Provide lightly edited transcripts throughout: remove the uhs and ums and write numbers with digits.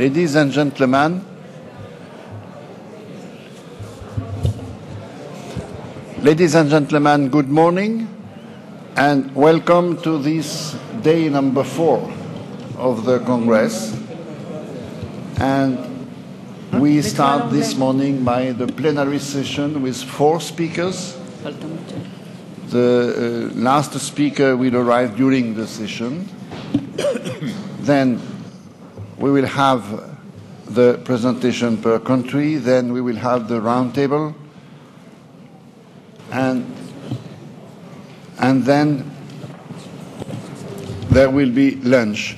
Ladies and gentlemen, good morning and welcome to this day number 4 of the Congress. And we start this morning by the plenary session with 4 speakers. The last speaker will arrive during the session. Then we will have the presentation per country. Then we will have the roundtable. And then there will be lunch.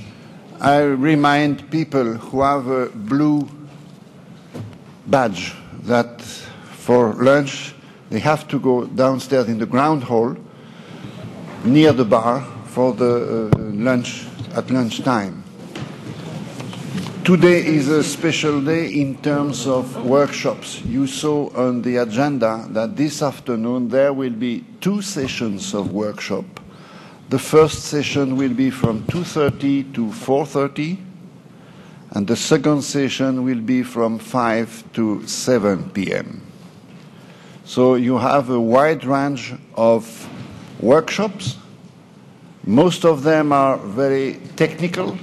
I remind people who have a blue badge that for lunch they have to go downstairs in the ground hall near the bar for the lunch at lunchtime. Today is a special day in terms of workshops. You saw on the agenda that this afternoon there will be 2 sessions of workshop. The first session will be from 2:30 to 4:30, and the second session will be from 5 to 7 p.m. So you have a wide range of workshops. Most of them are very technical,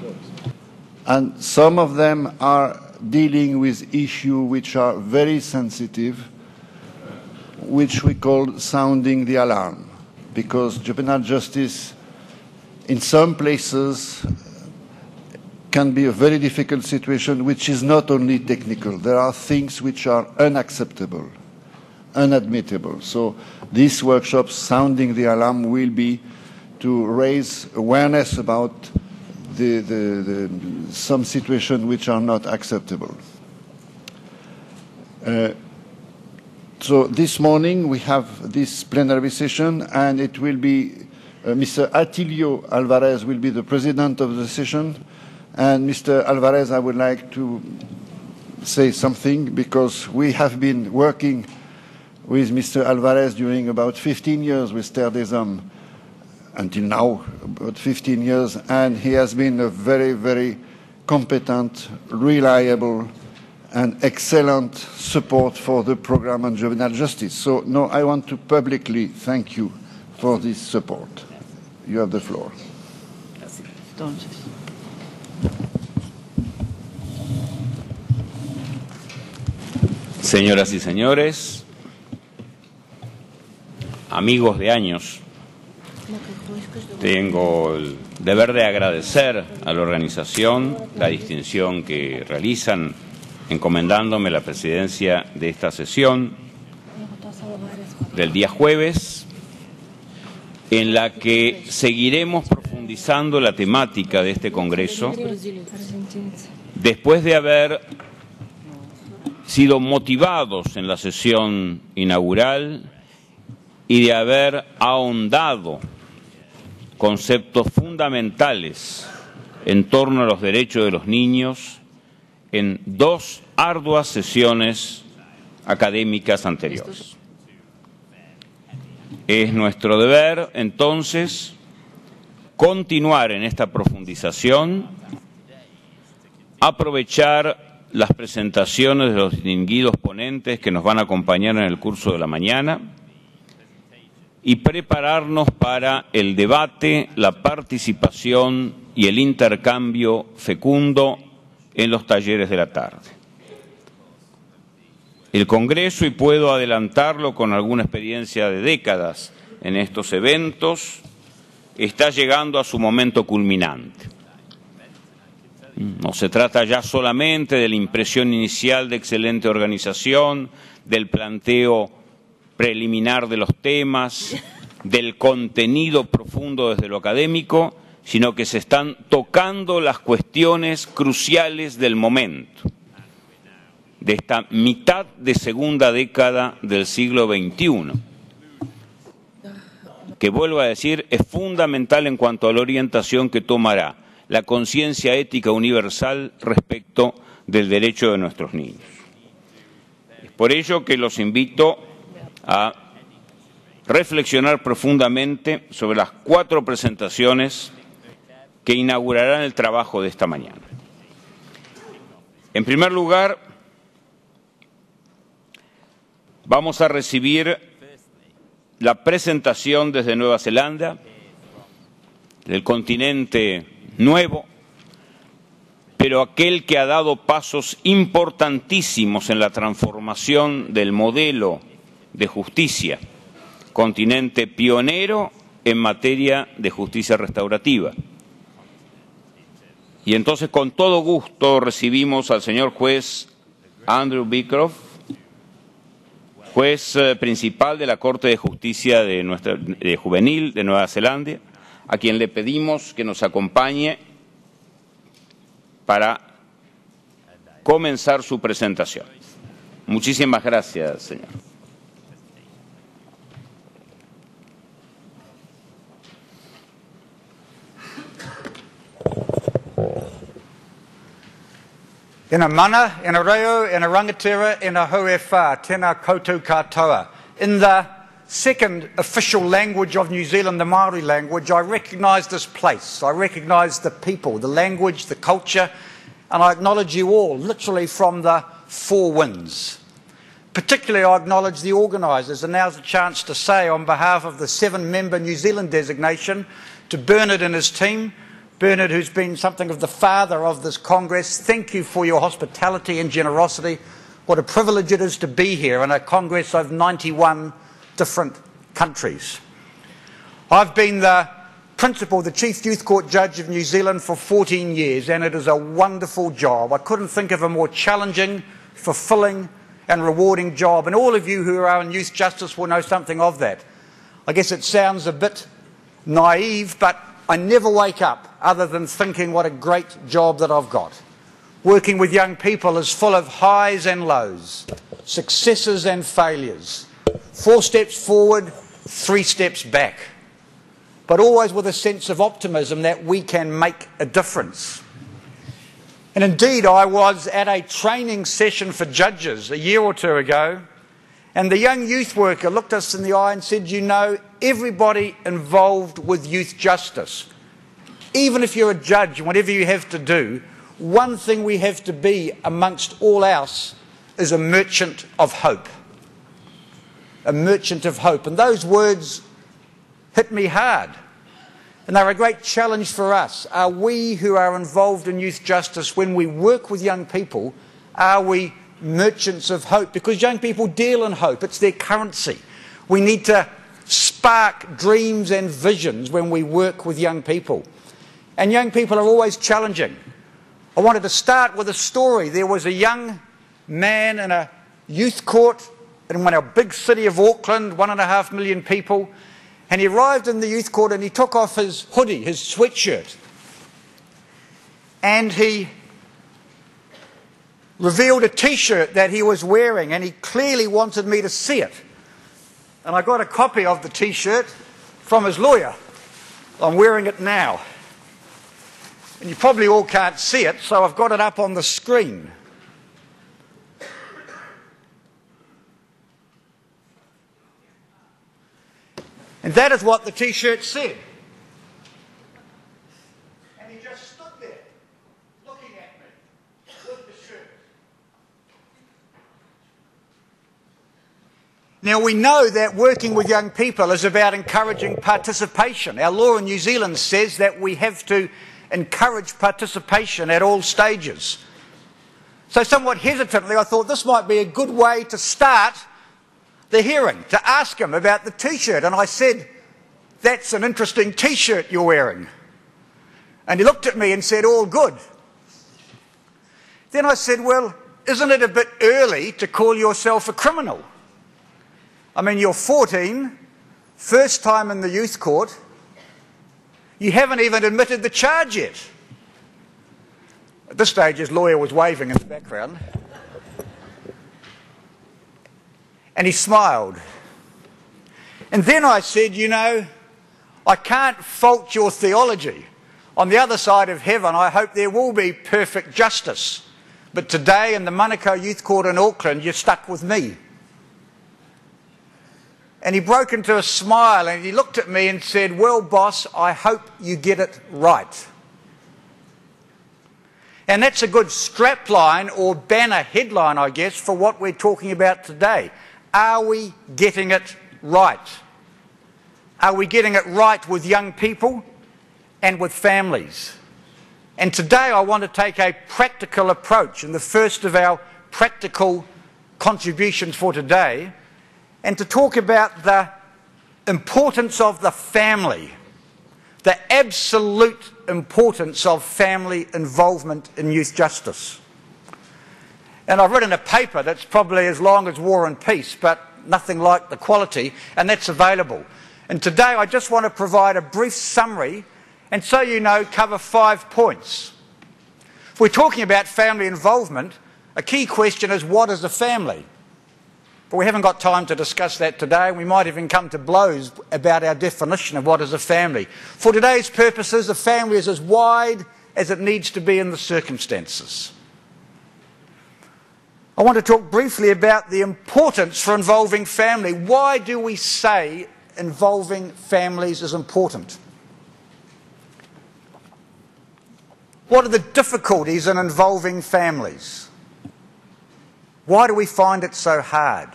and some of them are dealing with issues which are very sensitive, which we call sounding the alarm, because juvenile justice in some places can be a very difficult situation which is not only technical. There are things which are unacceptable, unadmissible. So these workshops, sounding the alarm, will be to raise awareness about some situations which are not acceptable. So this morning we have this plenary session, and it will be Mr. Atilio Alvarez will be the president of the session. And Mr. Alvarez, I would like to say something, because we have been working with Mr. Alvarez during about 15 years with Terre des Hommes, until now, about 15 years, and he has been a very, very competent, reliable, and excellent support for the program on juvenile justice. So, no, I want to publicly thank you for this support. You have the floor. Señoras y señores, amigos de años, tengo el deber de agradecer a la organización la distinción que realizan encomendándome la presidencia de esta sesión del día jueves, en la que seguiremos profundizando la temática de este Congreso después de haber sido motivados en la sesión inaugural y de haber ahondado conceptos fundamentales en torno a los derechos de los niños en 2 arduas sesiones académicas anteriores. Es nuestro deber, entonces, continuar en esta profundización, aprovechar las presentaciones de los distinguidos ponentes que nos van a acompañar en el curso de la mañana y prepararnos para el debate, la participación y el intercambio fecundo en los talleres de la tarde. El Congreso, y puedo adelantarlo con alguna experiencia de décadas en estos eventos, está llegando a su momento culminante. No se trata ya solamente de la impresión inicial de excelente organización, del planteo preliminar de los temas, del contenido profundo desde lo académico, sino que se están tocando las cuestiones cruciales del momento, de esta mitad de segunda década del siglo XXI, que, vuelvo a decir, es fundamental en cuanto a la orientación que tomará la conciencia ética universal respecto del derecho de nuestros niños. Es por ello que los invito a reflexionar profundamente sobre las 4 presentaciones que inaugurarán el trabajo de esta mañana. En primer lugar, vamos a recibir la presentación desde Nueva Zelanda del continente nuevo, pero aquel que ha dado pasos importantísimos en la transformación del modelo de justicia, continente pionero en materia de justicia restaurativa. Y entonces, con todo gusto, recibimos al señor juez Andrew Beecroft, juez principal de la Corte de Justicia de Juvenil de Nueva Zelanda, a quien le pedimos que nos acompañe para comenzar su presentación. Muchísimas gracias, señor. Ina mana, ina reo, ina rangatira, ina hoefa, tēnā koutou katoa. In the second official language of New Zealand, the Māori language, I recognise this place. I recognise the people, the language, the culture, and I acknowledge you all, literally from the four winds. Particularly, I acknowledge the organisers, and now's a chance to say, on behalf of the 7-member New Zealand designation, to Bernard and his team, Bernard, who's been something of the father of this Congress, thank you for your hospitality and generosity. What a privilege it is to be here in a Congress of 91 different countries. I've been the principal, the Chief Youth Court Judge of New Zealand for 14 years, and it is a wonderful job. I couldn't think of a more challenging, fulfilling and rewarding job, and all of you who are in youth justice will know something of that. I guess it sounds a bit naive, but I never wake up other than thinking what a great job that I've got. Working with young people is full of highs and lows, successes and failures, 4 steps forward, 3 steps back, but always with a sense of optimism that we can make a difference. And indeed, I was at a training session for judges a year or two ago, and the young youth worker looked us in the eye and said, you know, everybody involved with youth justice, even if you're a judge and whatever you have to do, one thing we have to be amongst all else is a merchant of hope. A merchant of hope. And those words hit me hard. And they're a great challenge for us. Are we who are involved in youth justice, when we work with young people, are we merchants of hope? Because young people deal in hope. It's their currency. We need to spark dreams and visions when we work with young people. And young people are always challenging. I wanted to start with a story. There was a young man in a youth court in our big city of Auckland, 1.5 million people, and he arrived in the youth court and he took off his hoodie, his sweatshirt, and he revealed a T-shirt that he was wearing, and he clearly wanted me to see it. And I got a copy of the T-shirt from his lawyer. I'm wearing it now. And you probably all can't see it, so I've got it up on the screen. And that is what the T-shirt said. And he just stood there, looking at me with the shirt. Now, we know that working with young people is about encouraging participation. Our law in New Zealand says that we have to encourage participation at all stages. So somewhat hesitantly, I thought this might be a good way to start the hearing, to ask him about the T-shirt. And I said, that's an interesting T-shirt you're wearing. And he looked at me and said, all good. Then I said, well, isn't it a bit early to call yourself a criminal? I mean, you're 14, first time in the youth court, you haven't even admitted the charge yet. At this stage, his lawyer was waving in the background. And he smiled. And then I said, you know, I can't fault your theology. On the other side of heaven, I hope there will be perfect justice. But today in the Manukau Youth Court in Auckland, you're stuck with me. And he broke into a smile and he looked at me and said, well, boss, I hope you get it right. And that's a good strapline or banner headline, I guess, for what we're talking about today. Are we getting it right? Are we getting it right with young people and with families? And today I want to take a practical approach, and the first of our practical contributions for today, and to talk about the importance of the family, the absolute importance of family involvement in youth justice. And I've written a paper that's probably as long as War and Peace, but nothing like the quality, and that's available. And today I just want to provide a brief summary, and so you know, cover 5 points. If we're talking about family involvement, a key question is, what is a family? But we haven't got time to discuss that today. We might even come to blows about our definition of what is a family. For today's purposes, a family is as wide as it needs to be in the circumstances. I want to talk briefly about the importance for involving family. Why do we say involving families is important? What are the difficulties in involving families? Why do we find it so hard?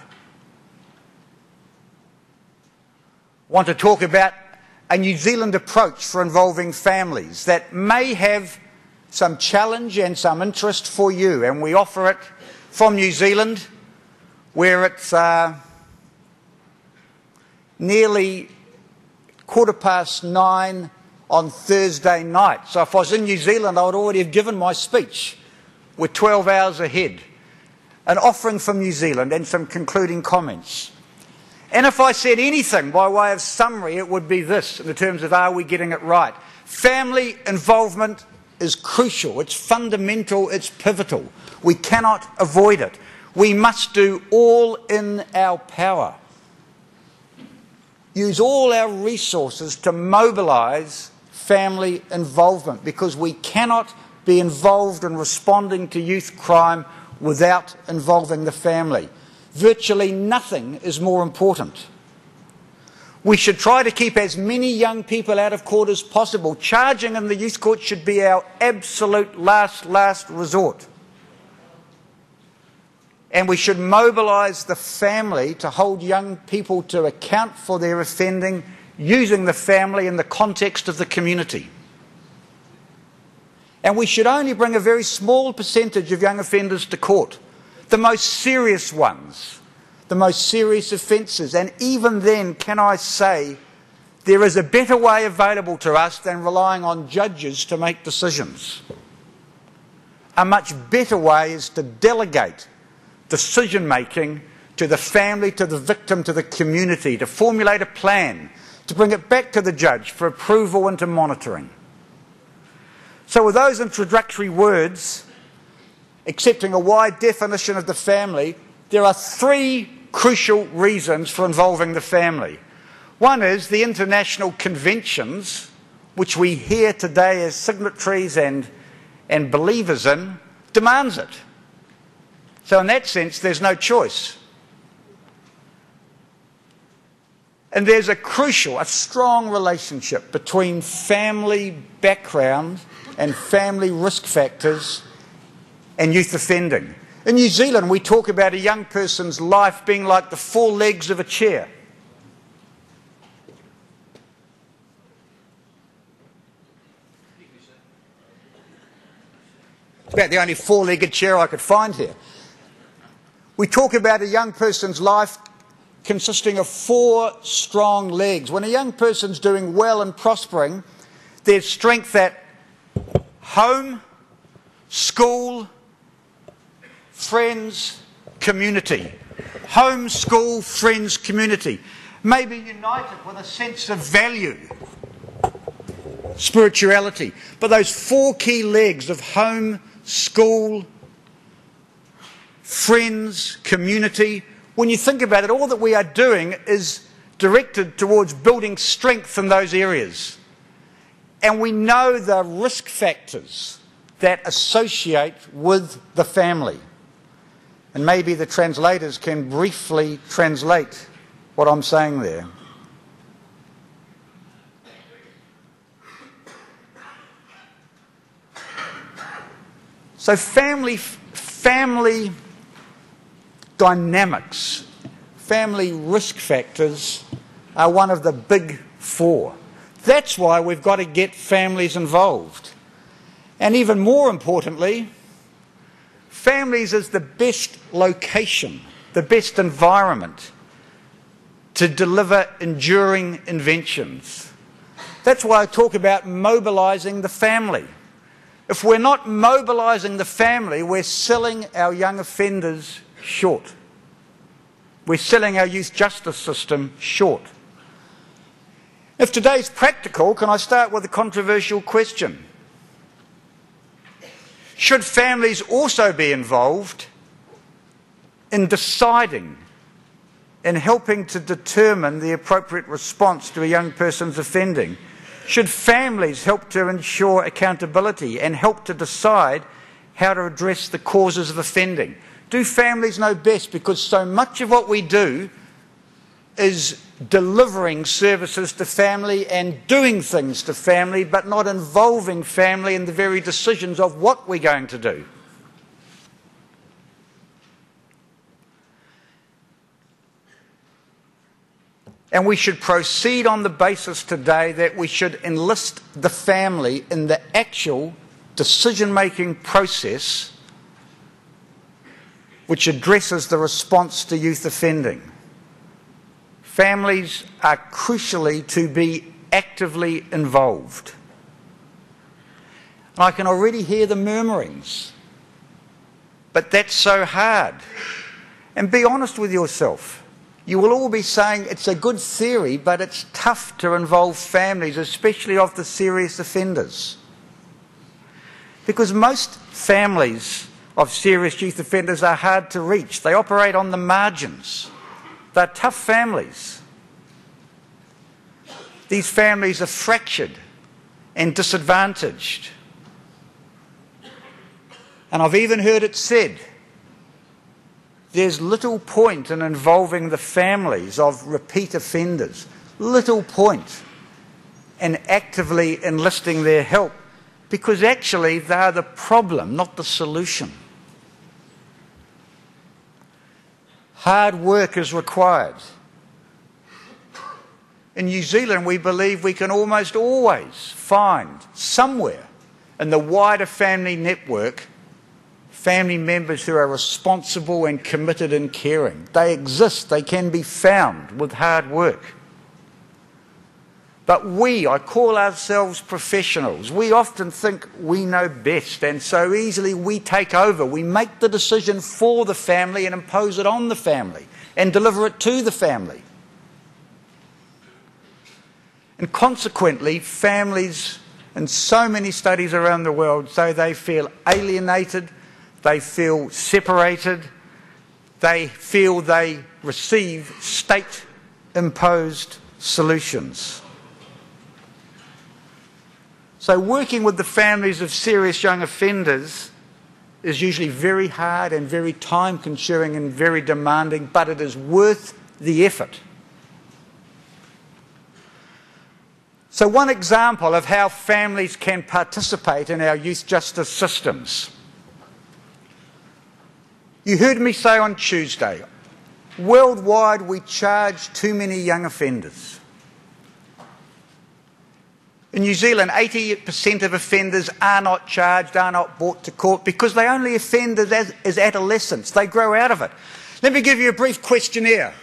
I want to talk about a New Zealand approach for involving families that may have some challenge and some interest for you, and we offer it from New Zealand, where it's nearly 9:15 on Thursday night. So if I was in New Zealand, I would already have given my speech. We're 12 hours ahead. An offering from New Zealand and some concluding comments. And if I said anything by way of summary, it would be this, in terms of are we getting it right? Family involvement is crucial, it's fundamental, it's pivotal. We cannot avoid it. We must do all in our power. Use all our resources to mobilise family involvement, because we cannot be involved in responding to youth crime without involving the family. Virtually nothing is more important. We should try to keep as many young people out of court as possible. Charging in the youth court should be our absolute last resort. And we should mobilise the family to hold young people to account for their offending, using the family in the context of the community. And we should only bring a very small percentage of young offenders to court. The most serious ones, the most serious offences. And even then, can I say, there is a better way available to us than relying on judges to make decisions. A much better way is to delegate decision-making to the family, to the victim, to the community, to formulate a plan, to bring it back to the judge for approval and to monitoring. So with those introductory words, accepting a wide definition of the family, there are 3 crucial reasons for involving the family. One is the international conventions, which we hear today as signatories and believers in, demands it. So in that sense, there's no choice. And there's a strong relationship between family background and family risk factors and youth offending. In New Zealand, we talk about a young person's life being like the 4 legs of a chair. It's about the only 4-legged chair I could find here. We talk about a young person's life consisting of 4 strong legs. When a young person's doing well and prospering, there's strength at home, school, friends, community. Home, school, friends, community. Maybe united with a sense of value, spirituality. But those 4 key legs of home, school, friends, community, when you think about it, all that we are doing is directed towards building strength in those areas. And we know the risk factors that associate with the family. And maybe the translators can briefly translate what I'm saying there. So family dynamics, family risk factors are one of the big four. That's why we've got to get families involved. And even more importantly, families is the best location, the best environment to deliver enduring inventions. That's why I talk about mobilising the family. If we're not mobilising the family, we're selling our young offenders short. We're selling our youth justice system short. If today's practical, can I start with a controversial question? Should families also be involved in deciding, in helping to determine the appropriate response to a young person's offending? Should families help to ensure accountability and help to decide how to address the causes of offending? Do families know best? Because so much of what we do is delivering services to family and doing things to family, but not involving family in the very decisions of what we're going to do. And we should proceed on the basis today that we should enlist the family in the actual decision-making process which addresses the response to youth offending. Families are crucially to be actively involved. And I can already hear the murmurings, but that's so hard. And be honest with yourself. You will all be saying it's a good theory, but it's tough to involve families, especially of the serious offenders. Because most families of serious youth offenders are hard to reach. They operate on the margins. They're tough families. These families are fractured and disadvantaged. And I've even heard it said, there's little point in involving the families of repeat offenders, little point in actively enlisting their help, because actually they're the problem, not the solution. Hard work is required. In New Zealand, we believe we can almost always find somewhere in the wider family network family members who are responsible and committed and caring. They exist, they can be found with hard work. But I call ourselves professionals. We often think we know best, and so easily we take over. We make the decision for the family and impose it on the family and deliver it to the family. And consequently, families in so many studies around the world say they feel alienated, they feel separated, they feel they receive state-imposed solutions. So working with the families of serious young offenders is usually very hard and very time-consuming and very demanding, but it is worth the effort. So one example of how families can participate in our youth justice systems. You heard me say on Tuesday, worldwide we charge too many young offenders. In New Zealand, 80% of offenders are not charged, are not brought to court because they only offend as adolescents. They grow out of it. Let me give you a brief questionnaire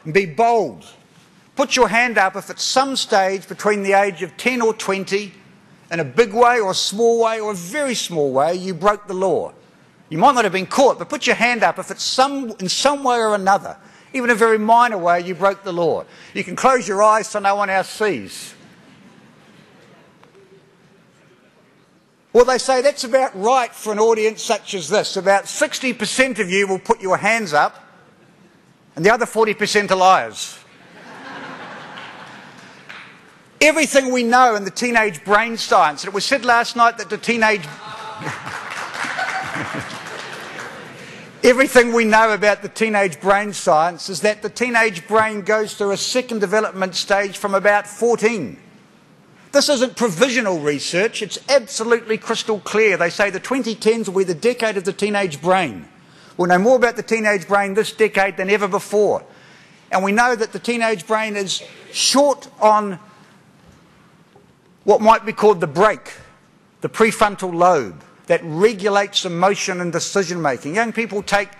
and be bold. Put your hand up if at some stage between the age of 10 or 20, in a big way or a small way or a very small way, you broke the law. You might not have been caught, but put your hand up if it's in some way or another, even a very minor way, you broke the law. You can close your eyes so no one else sees. Well, they say that's about right for an audience such as this. About 60% of you will put your hands up, and the other 40% are liars. Everything we know in the teenage brain science, and it was said last night that the teenage... Everything we know about the teenage brain science is that the teenage brain goes through a second development stage from about 14. This isn't provisional research, it's absolutely crystal clear. They say the 2010s will be the decade of the teenage brain. We'll know more about the teenage brain this decade than ever before. And we know that the teenage brain is short on what might be called the brake, the prefrontal lobe, that regulates emotion and decision making. Young people take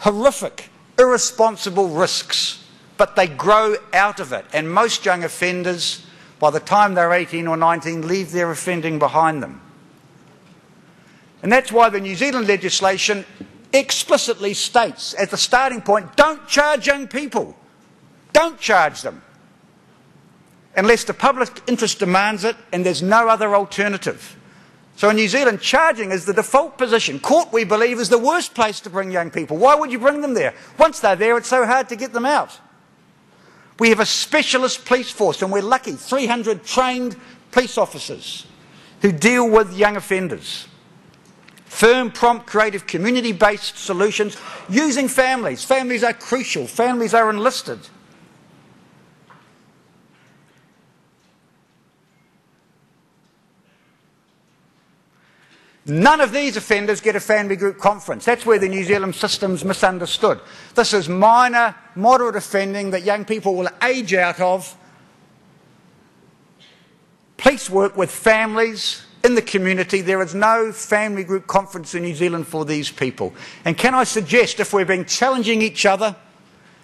horrific, irresponsible risks, but they grow out of it. And most young offenders, by the time they're 18 or 19, leave their offending behind them. And that's why the New Zealand legislation explicitly states, at the starting point, don't charge young people. Don't charge them. Unless the public interest demands it and there's no other alternative. So in New Zealand, charging is the default position. Court, we believe, is the worst place to bring young people. Why would you bring them there? Once they're there, it's so hard to get them out. We have a specialist police force, and we're lucky, 300 trained police officers who deal with young offenders. Firm, prompt, creative, community-based solutions using families. Families are crucial. Families are enlisted. None of these offenders get a family group conference. That's where the New Zealand system's misunderstood. This is minor, moderate offending that young people will age out of. Police work with families in the community. There is no family group conference in New Zealand for these people. And can I suggest, if we're being challenging each other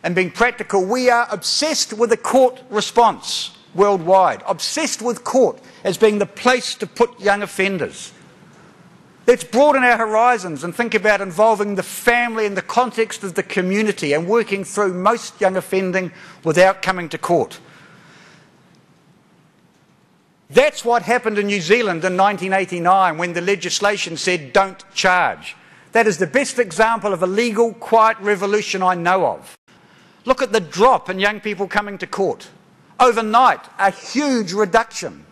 and being practical, we are obsessed with the court response worldwide, obsessed with court as being the place to put young offenders. Let's broaden our horizons and think about involving the family in the context of the community and working through most young offending without coming to court. That's what happened in New Zealand in 1989 when the legislation said don't charge. That is the best example of a legal, quiet revolution I know of. Look at the drop in young people coming to court. Overnight, a huge reduction.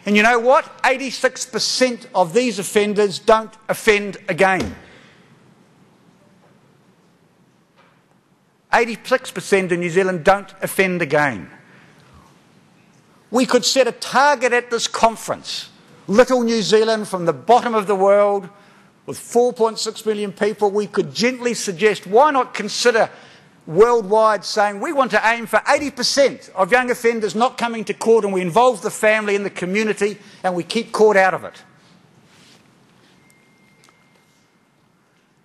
And you know what? 86% of these offenders don't offend again. 86% in New Zealand don't offend again. We could set a target at this conference. Little New Zealand from the bottom of the world with 4.6 million people, we could gently suggest, why not consider worldwide saying we want to aim for 80% of young offenders not coming to court, and we involve the family and the community and we keep court out of it.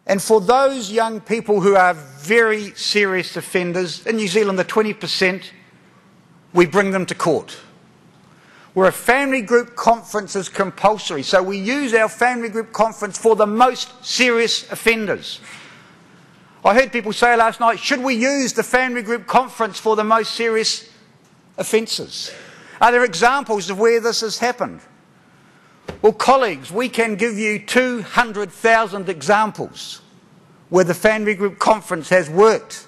And for those young people who are very serious offenders, in New Zealand the 20%, we bring them to court. Where a family group conference is compulsory, so we use our family group conference for the most serious offenders. I heard people say last night, should we use the family group conference for the most serious offences? Are there examples of where this has happened? Well, colleagues, we can give you 200,000 examples where the family group conference has worked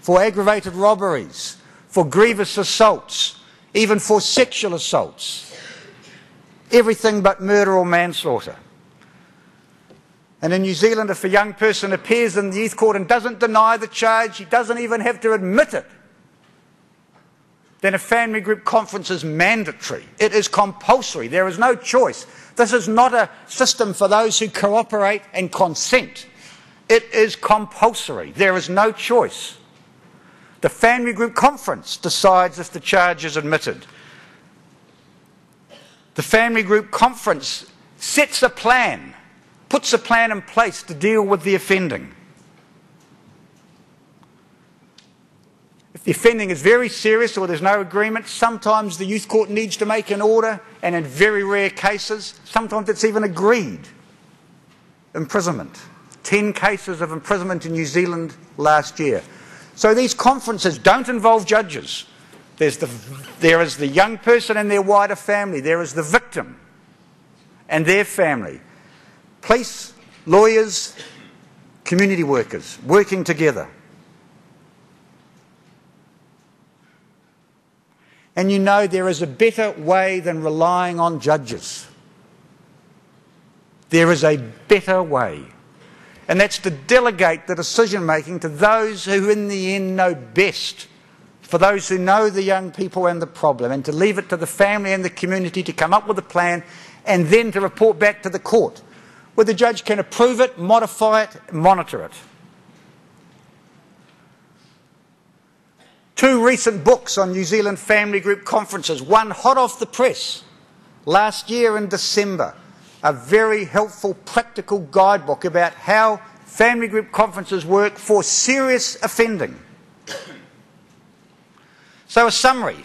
for aggravated robberies, for grievous assaults, even for sexual assaults. Everything but murder or manslaughter. And in New Zealand, if a young person appears in the youth court and doesn't deny the charge, he doesn't even have to admit it, then a family group conference is mandatory. It is compulsory. There is no choice. This is not a system for those who cooperate and consent. It is compulsory. There is no choice. The family group conference decides if the charge is admitted. The family group conference sets a plan, puts a plan in place to deal with the offending. If the offending is very serious or there's no agreement, sometimes the youth court needs to make an order, and in very rare cases, sometimes it's even agreed. Imprisonment. 10 cases of imprisonment in New Zealand last year. So these conferences don't involve judges. There is the young person and their wider family. There is the victim and their family. Police, lawyers, community workers working together. And you know there is a better way than relying on judges. There is a better way. And that's to delegate the decision-making to those who in the end know best for those who know the young people and the problem, and to leave it to the family and the community to come up with a plan and then to report back to the court, where the judge can approve it, modify it, monitor it. 2 recent books on New Zealand family group conferences, one hot off the press last year in December, a very helpful practical guidebook about how family group conferences work for serious offending. So a summary.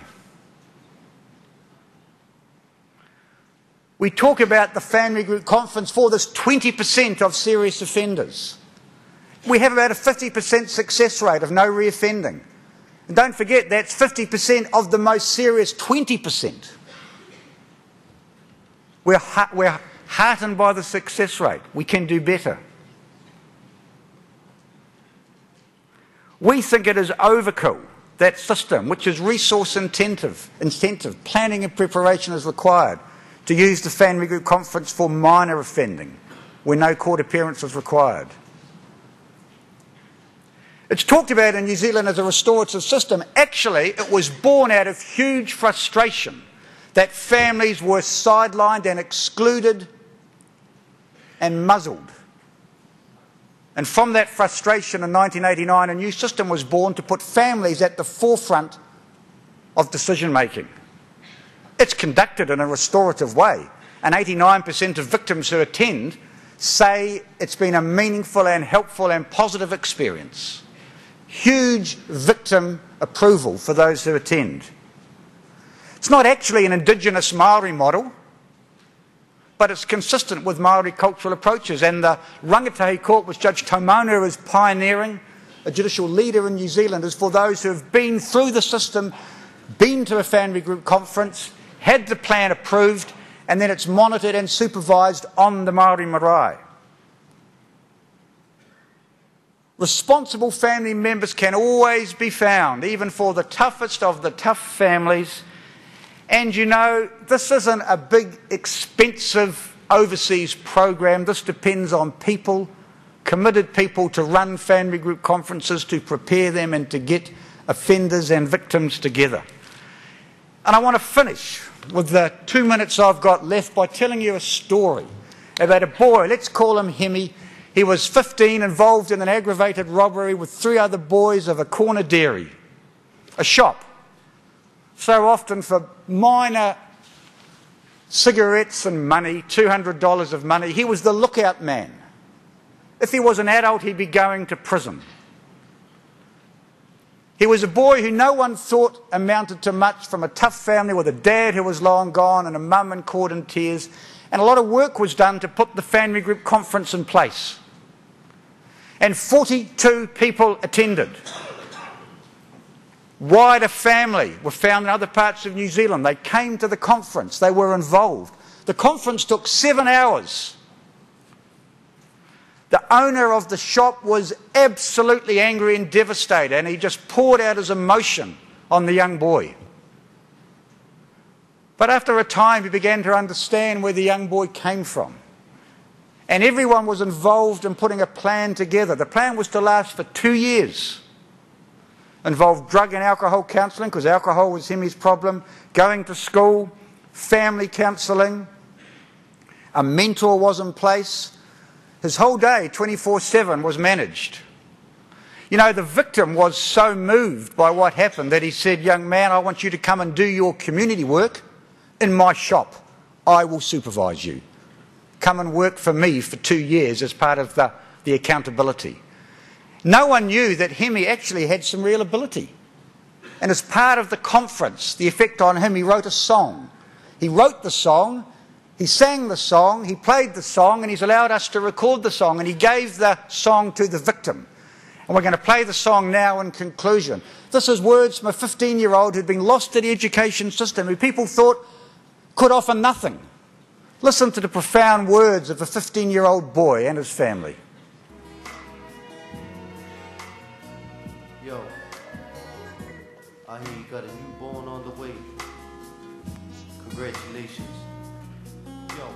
We talk about the family group conference for this 20% of serious offenders. We have about a 50% success rate of no reoffending. And don't forget, that's 50% of the most serious 20%. We're heartened by the success rate. We can do better. We think it is overkill, that system, which is resource incentive, planning and preparation is required, to use the family group conference for minor offending, where no court appearance is required. It's talked about in New Zealand as a restorative system. Actually, it was born out of huge frustration that families were sidelined and excluded and muzzled. And from that frustration in 1989, a new system was born to put families at the forefront of decision making. It's conducted in a restorative way, and 89% of victims who attend say it's been a meaningful and helpful and positive experience. Huge victim approval for those who attend. It's not actually an indigenous Maori model, but it's consistent with Maori cultural approaches, and the Rangatahi Court, which Judge Taumanu is pioneering, a judicial leader in New Zealand, is for those who have been through the system, been to a family group conference, had the plan approved, and then it's monitored and supervised on the Māori marae. Responsible family members can always be found, even for the toughest of the tough families. And you know, this isn't a big, expensive overseas program. This depends on people, committed people, to run family group conferences, to prepare them and to get offenders and victims together. And I want to finish with the 2 minutes I've got left by telling you a story about a boy. Let's call him Hemi. He was 15, involved in an aggravated robbery with 3 other boys of a corner dairy, a shop. So often for minor cigarettes and money, $200 of money, he was the lookout man. If he was an adult, he'd be going to prison. He was a boy who no one thought amounted to much, from a tough family with a dad who was long gone and a mum and caught in tears. And a lot of work was done to put the family group conference in place. And 42 people attended. Wider family were found in other parts of New Zealand. They came to the conference. They were involved. The conference took 7 hours. The owner of the shop was absolutely angry and devastated, and he just poured out his emotion on the young boy. But after a time, he began to understand where the young boy came from. And everyone was involved in putting a plan together. The plan was to last for 2 years. Involved drug and alcohol counselling, because alcohol was Hemi's problem, going to school, family counselling. A mentor was in place. His whole day, 24/7, was managed. You know, the victim was so moved by what happened that he said, "Young man, I want you to come and do your community work in my shop. I will supervise you. Come and work for me for 2 years as part of the accountability." No one knew that Hemi actually had some real ability. And as part of the conference, the effect on him, he wrote a song. He wrote the song, he sang the song, he played the song, and he's allowed us to record the song, and he gave the song to the victim. And we're going to play the song now in conclusion. This is words from a 15-year-old who'd been lost to the education system, who people thought could offer nothing. Listen to the profound words of a 15-year-old boy and his family. Yo, I hear you got a newborn on the way. Congratulations. Yo,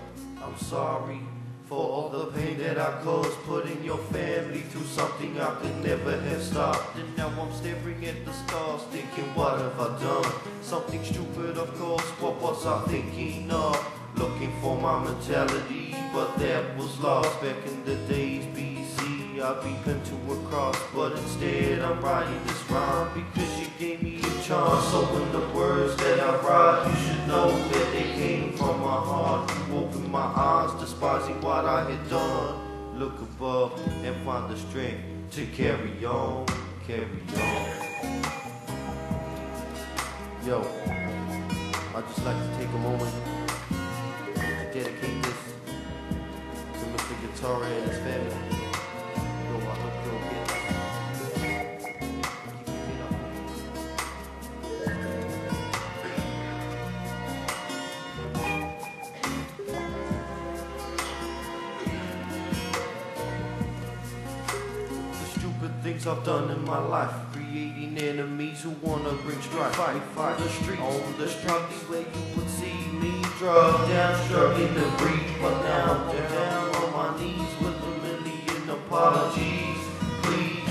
I'm sorry For all the pain that I caused, putting your family through something I could never have stopped. And now I'm staring at the stars, thinking, what have I done? Something stupid, of course, what was I thinking of? Looking for my mentality, but that was lost back in the days BC. I be pinned to a cross, but instead I'm writing this rhyme because you gave me a chance. So in the words that I write, you should know that they came from my heart. You opened my eyes, despising what I had done. Look above and find the strength to carry on, carry on. Yo, I'd just like to take a moment and dedicate this to Mr. Guitarra and his family. Yo, I hope you'll get this. Things I've done in my life, creating enemies who wanna bring strife. Fight the streets, on the streets where you would see me drugged down, struggling to breathe. But now I'm down on my knees with a million apologies. Please,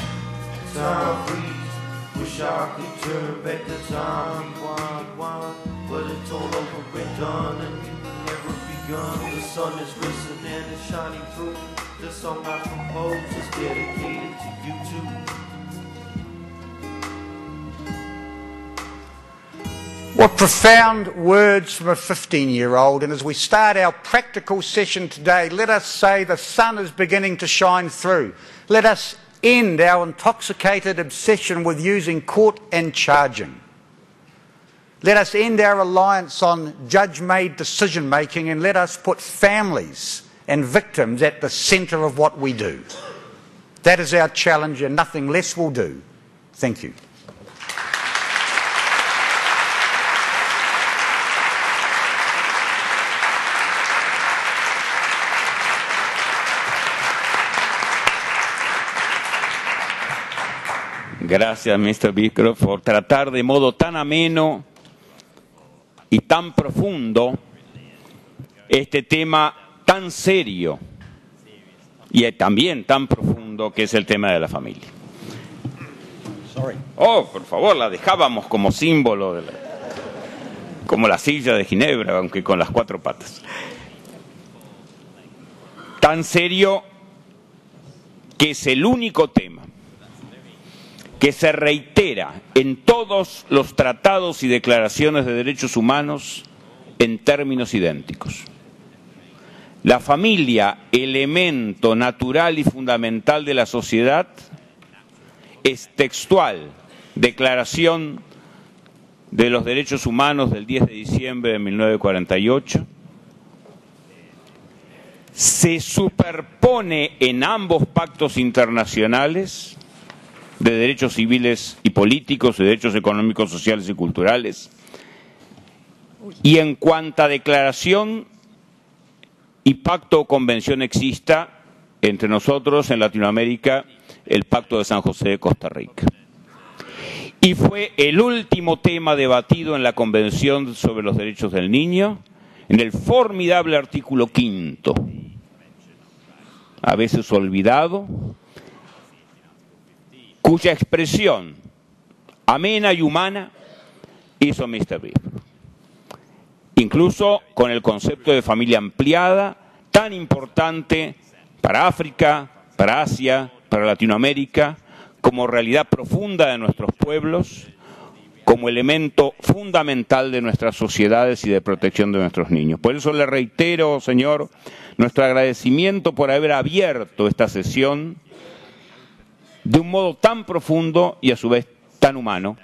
time freeze. Wish I could turn back the time, rewind, but it's all over and done, and you never begun. The sun is risen and it's shining through. The song I composed is dedicated to you too. What profound words from a 15-year-old. And as we start our practical session today, let us say the sun is beginning to shine through. Let us end our intoxicated obsession with using court and charging. Let us end our reliance on judge-made decision-making, and let us put families and victims at the centre of what we do. That is our challenge, and nothing less will do. Thank you. Gracias, Mr. Beecroft, por tratar de modo tan ameno y tan profundo este tema tan serio y también tan profundo que es el tema de la familia. Oh, por favor, la dejábamos como símbolo, como la silla de Ginebra, aunque con las 4 patas. Tan serio que es el único tema que se reitera en todos los tratados y declaraciones de derechos humanos en términos idénticos. La familia, elemento natural y fundamental de la sociedad, es textual, Declaración de los Derechos Humanos del 10 de diciembre de 1948, se superpone en ambos pactos internacionales de derechos civiles y políticos, de derechos económicos, sociales y culturales, y en cuanta declaración y pacto o convención exista entre nosotros en Latinoamérica, el Pacto de San José de Costa Rica. Y fue el último tema debatido en la Convención sobre los Derechos del Niño, en el formidable artículo 5, a veces olvidado, cuya expresión amena y humana hizo Mr. Beecroft. Incluso con el concepto de familia ampliada, tan importante para África, para Asia, para Latinoamérica, como realidad profunda de nuestros pueblos, como elemento fundamental de nuestras sociedades y de protección de nuestros niños. Por eso le reitero, señor, nuestro agradecimiento por haber abierto esta sesión de un modo tan profundo y a su vez tan humano,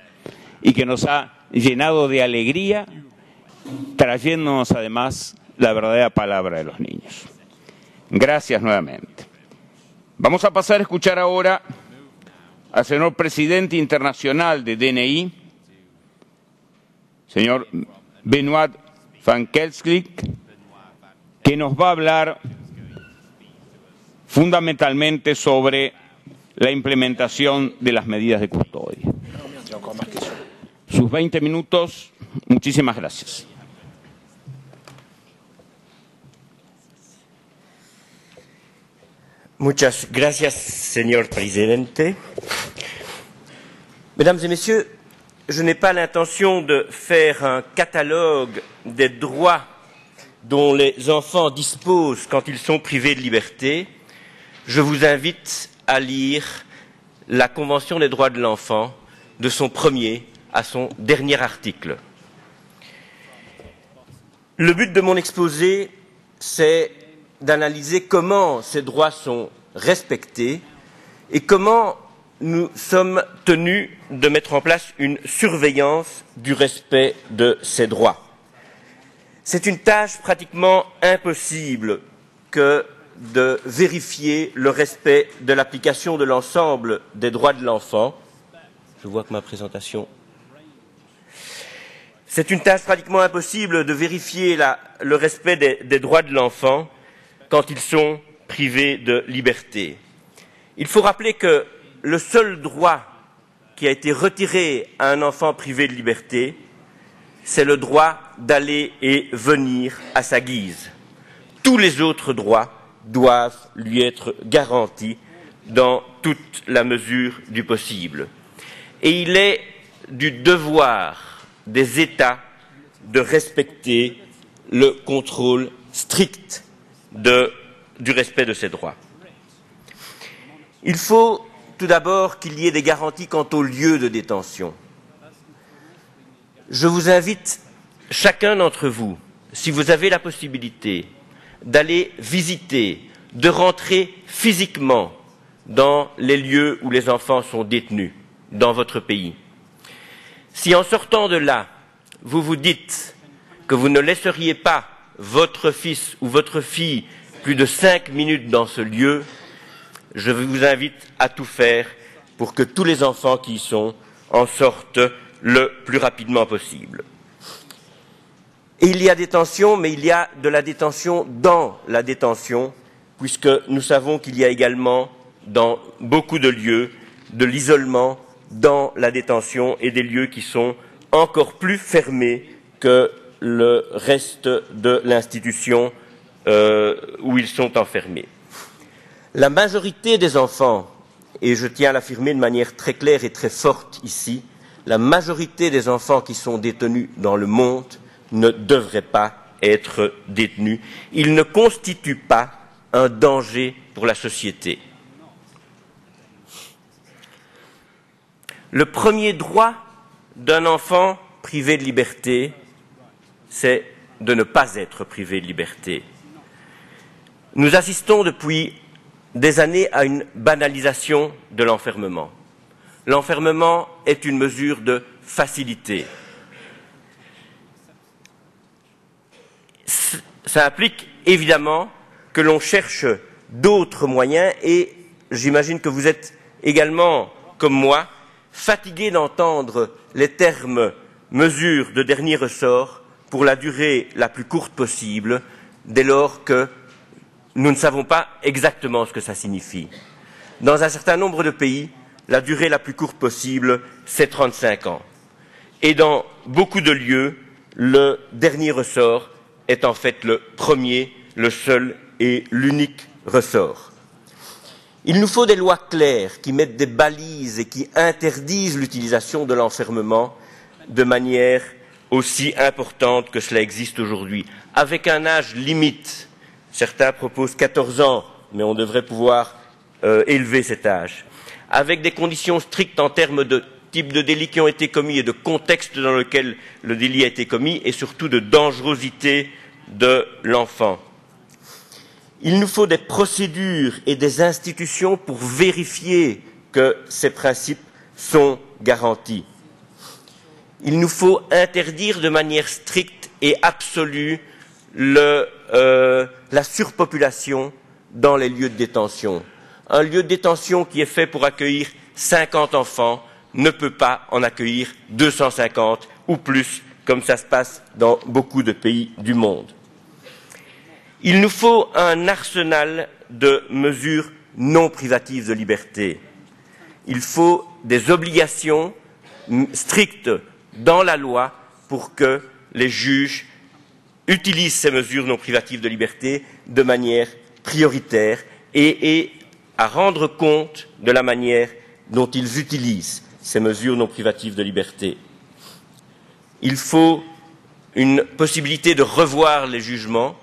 y que nos ha llenado de alegría, trayéndonos además la verdadera palabra de los niños. Gracias nuevamente. Vamos a pasar a escuchar ahora al señor presidente internacional de DNI, señor Benoit van Kelslik, que nos va a hablar fundamentalmente sobre la implementación de las medidas de custodia. Sus 20 minutos, muchísimas gracias. Muchas gracias, señor presidente. Mesdames et messieurs, je n'ai pas l'intention de faire un catalogue des droits dont les enfants disposent quand ils sont privés de liberté. Je vous invite à lire la Convention des droits de l'enfant de son premier à son dernier article. Le but de mon exposé, c'est d'analyser comment ces droits sont respectés et comment nous sommes tenus de mettre en place une surveillance du respect de ces droits. C'est une tâche pratiquement impossible que de vérifier le respect de l'application de l'ensemble des droits de l'enfant. Je vois que ma présentation... C'est une tâche pratiquement impossible de vérifier le respect des droits de l'enfant quand ils sont privés de liberté. Il faut rappeler que le seul droit qui a été retiré à un enfant privé de liberté, c'est le droit d'aller et venir à sa guise. Tous les autres droits doivent lui être garantis dans toute la mesure du possible. Et il est du devoir des États de respecter le contrôle strict du respect de ces droits. Il faut tout d'abord qu'il y ait des garanties quant au lieu de détention. Je vous invite, chacun d'entre vous, si vous avez la possibilité, d'aller visiter, de rentrer physiquement dans les lieux où les enfants sont détenus, dans votre pays. Si en sortant de là, vous vous dites que vous ne laisseriez pas votre fils ou votre fille plus de 5 minutes dans ce lieu, je vous invite à tout faire pour que tous les enfants qui y sont en sortent le plus rapidement possible. Et il y a détention, mais il y a de la détention dans la détention, puisque nous savons qu'il y a également, dans beaucoup de lieux, de l'isolement dans la détention et des lieux qui sont encore plus fermés que le reste de l'institution où ils sont enfermés. La majorité des enfants, et je tiens à l'affirmer de manière très claire et très forte ici, la majorité des enfants qui sont détenus dans le monde ne devraient pas être détenus. Ils ne constituent pas un danger pour la société. Le premier droit d'un enfant privé de liberté, c'est de ne pas être privé de liberté. Nous assistons depuis des années à une banalisation de l'enfermement. L'enfermement est une mesure de facilité. Ça implique évidemment que l'on cherche d'autres moyens et j'imagine que vous êtes également, comme moi, fatigué d'entendre les termes « mesures de dernier ressort » pour la durée la plus courte possible, dès lors que nous ne savons pas exactement ce que ça signifie. Dans un certain nombre de pays, la durée la plus courte possible, c'est 35 ans. Et dans beaucoup de lieux, le dernier ressort est en fait le premier, le seul et l'unique ressort. Il nous faut des lois claires qui mettent des balises et qui interdisent l'utilisation de l'enfermement de manière aussi importante que cela existe aujourd'hui, avec un âge limite. Certains proposent 14 ans, mais on devrait pouvoir élever cet âge, avec des conditions strictes en termes de type de délits qui ont été commis et de contexte dans lequel le délit a été commis, et surtout de dangerosité de l'enfant. Il nous faut des procédures et des institutions pour vérifier que ces principes sont garantis. Il nous faut interdire de manière stricte et absolue la surpopulation dans les lieux de détention. Un lieu de détention qui est fait pour accueillir 50 enfants ne peut pas en accueillir 250 ou plus, comme ça se passe dans beaucoup de pays du monde. Il nous faut un arsenal de mesures non privatives de liberté. Il faut des obligations strictes dans la loi pour que les juges utilisent ces mesures non privatives de liberté de manière prioritaire et à rendre compte de la manière dont ils utilisent ces mesures non privatives de liberté. Il faut une possibilité de revoir les jugements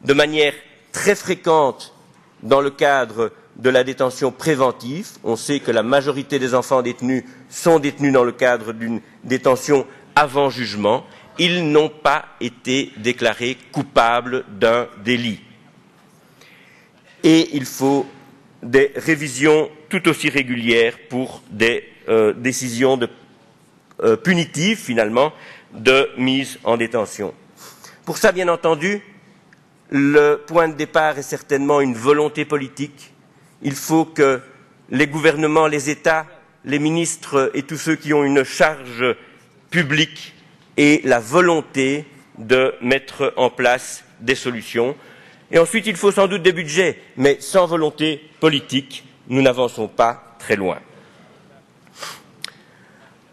de manière très fréquente dans le cadre de la détention préventive. On sait que la majorité des enfants détenus sont détenus dans le cadre d'une détention avant jugement. Ils n'ont pas été déclarés coupables d'un délit. Et il faut des révisions tout aussi régulières pour des décisions punitives, finalement, de mise en détention. Pour ça, bien entendu, le point de départ est certainement une volonté politique. Il faut que les gouvernements, les États, les ministres et tous ceux qui ont une charge publique aient la volonté de mettre en place des solutions. Et ensuite, il faut sans doute des budgets, mais sans volonté politique, nous n'avançons pas très loin.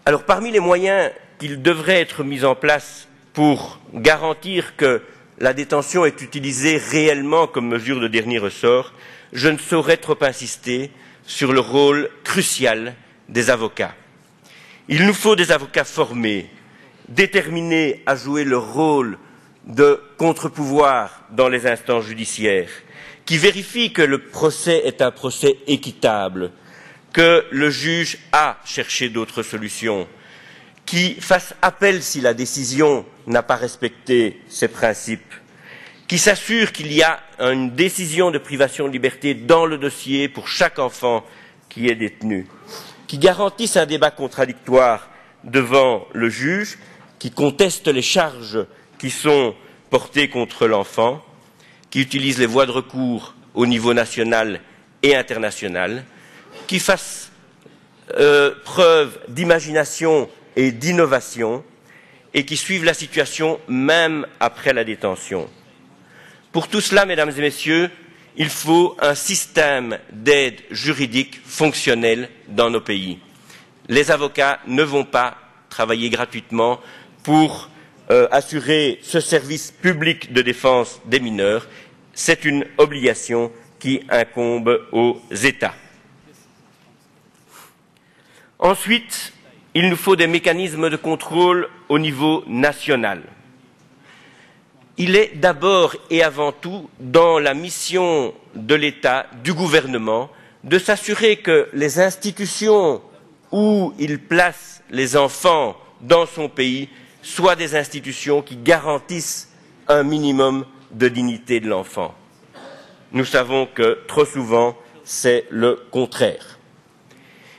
Alors, parmi les moyens qu'il devrait être mis en place pour garantir que la détention est utilisée réellement comme mesure de dernier ressort, je ne saurais trop insister sur le rôle crucial des avocats. Il nous faut des avocats formés, déterminés à jouer le rôle de contre-pouvoir dans les instances judiciaires, qui vérifient que le procès est un procès équitable, que le juge a cherché d'autres solutions, qui fasse appel si la décision n'a pas respecté ses principes, qui s'assure qu'il y a une décision de privation de liberté dans le dossier pour chaque enfant qui est détenu, qui garantisse un débat contradictoire devant le juge, qui conteste les charges qui sont portées contre l'enfant, qui utilise les voies de recours au niveau national et international, qui fasse preuve d'imagination et d'innovation et qui suivent la situation même après la détention. Pour tout cela, mesdames et messieurs, il faut un système d'aide juridique fonctionnel dans nos pays. Les avocats ne vont pas travailler gratuitement pour assurer ce service public de défense des mineurs. C'est une obligation qui incombe aux États. Ensuite, il nous faut des mécanismes de contrôle au niveau national. Il est d'abord et avant tout dans la mission de l'État, du gouvernement, de s'assurer que les institutions où il place les enfants dans son pays soient des institutions qui garantissent un minimum de dignité de l'enfant. Nous savons que trop souvent, c'est le contraire.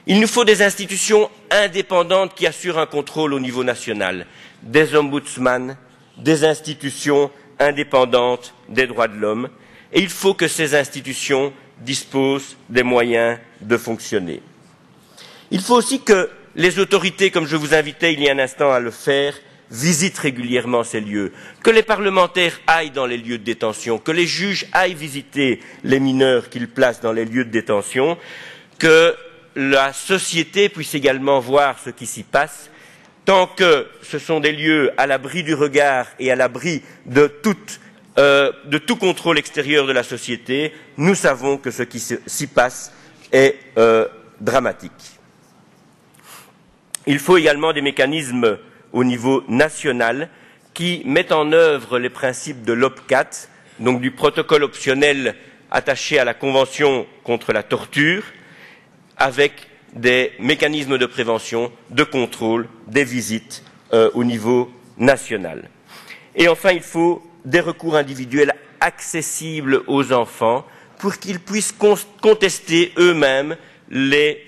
Il nous faut des institutions indépendantes qui assurent un contrôle au niveau national, des ombudsman, des institutions indépendantes des droits de l'homme, et il faut que ces institutions disposent des moyens de fonctionner. Il faut aussi que les autorités, comme je vous invitais il y a un instant à le faire, visitent régulièrement ces lieux, que les parlementaires aillent dans les lieux de détention, que les juges aillent visiter les mineurs qu'ils placent dans les lieux de détention, que la société puisse également voir ce qui s'y passe. Tant que ce sont des lieux à l'abri du regard et à l'abri de tout contrôle extérieur de la société, nous savons que ce qui s'y passe est dramatique. Il faut également des mécanismes au niveau national qui mettent en œuvre les principes de l'OPCAT, donc du protocole optionnel attaché à la Convention contre la torture, avec des mécanismes de prévention, de contrôle, des visites au niveau national. Et enfin, il faut des recours individuels accessibles aux enfants pour qu'ils puissent contester eux-mêmes les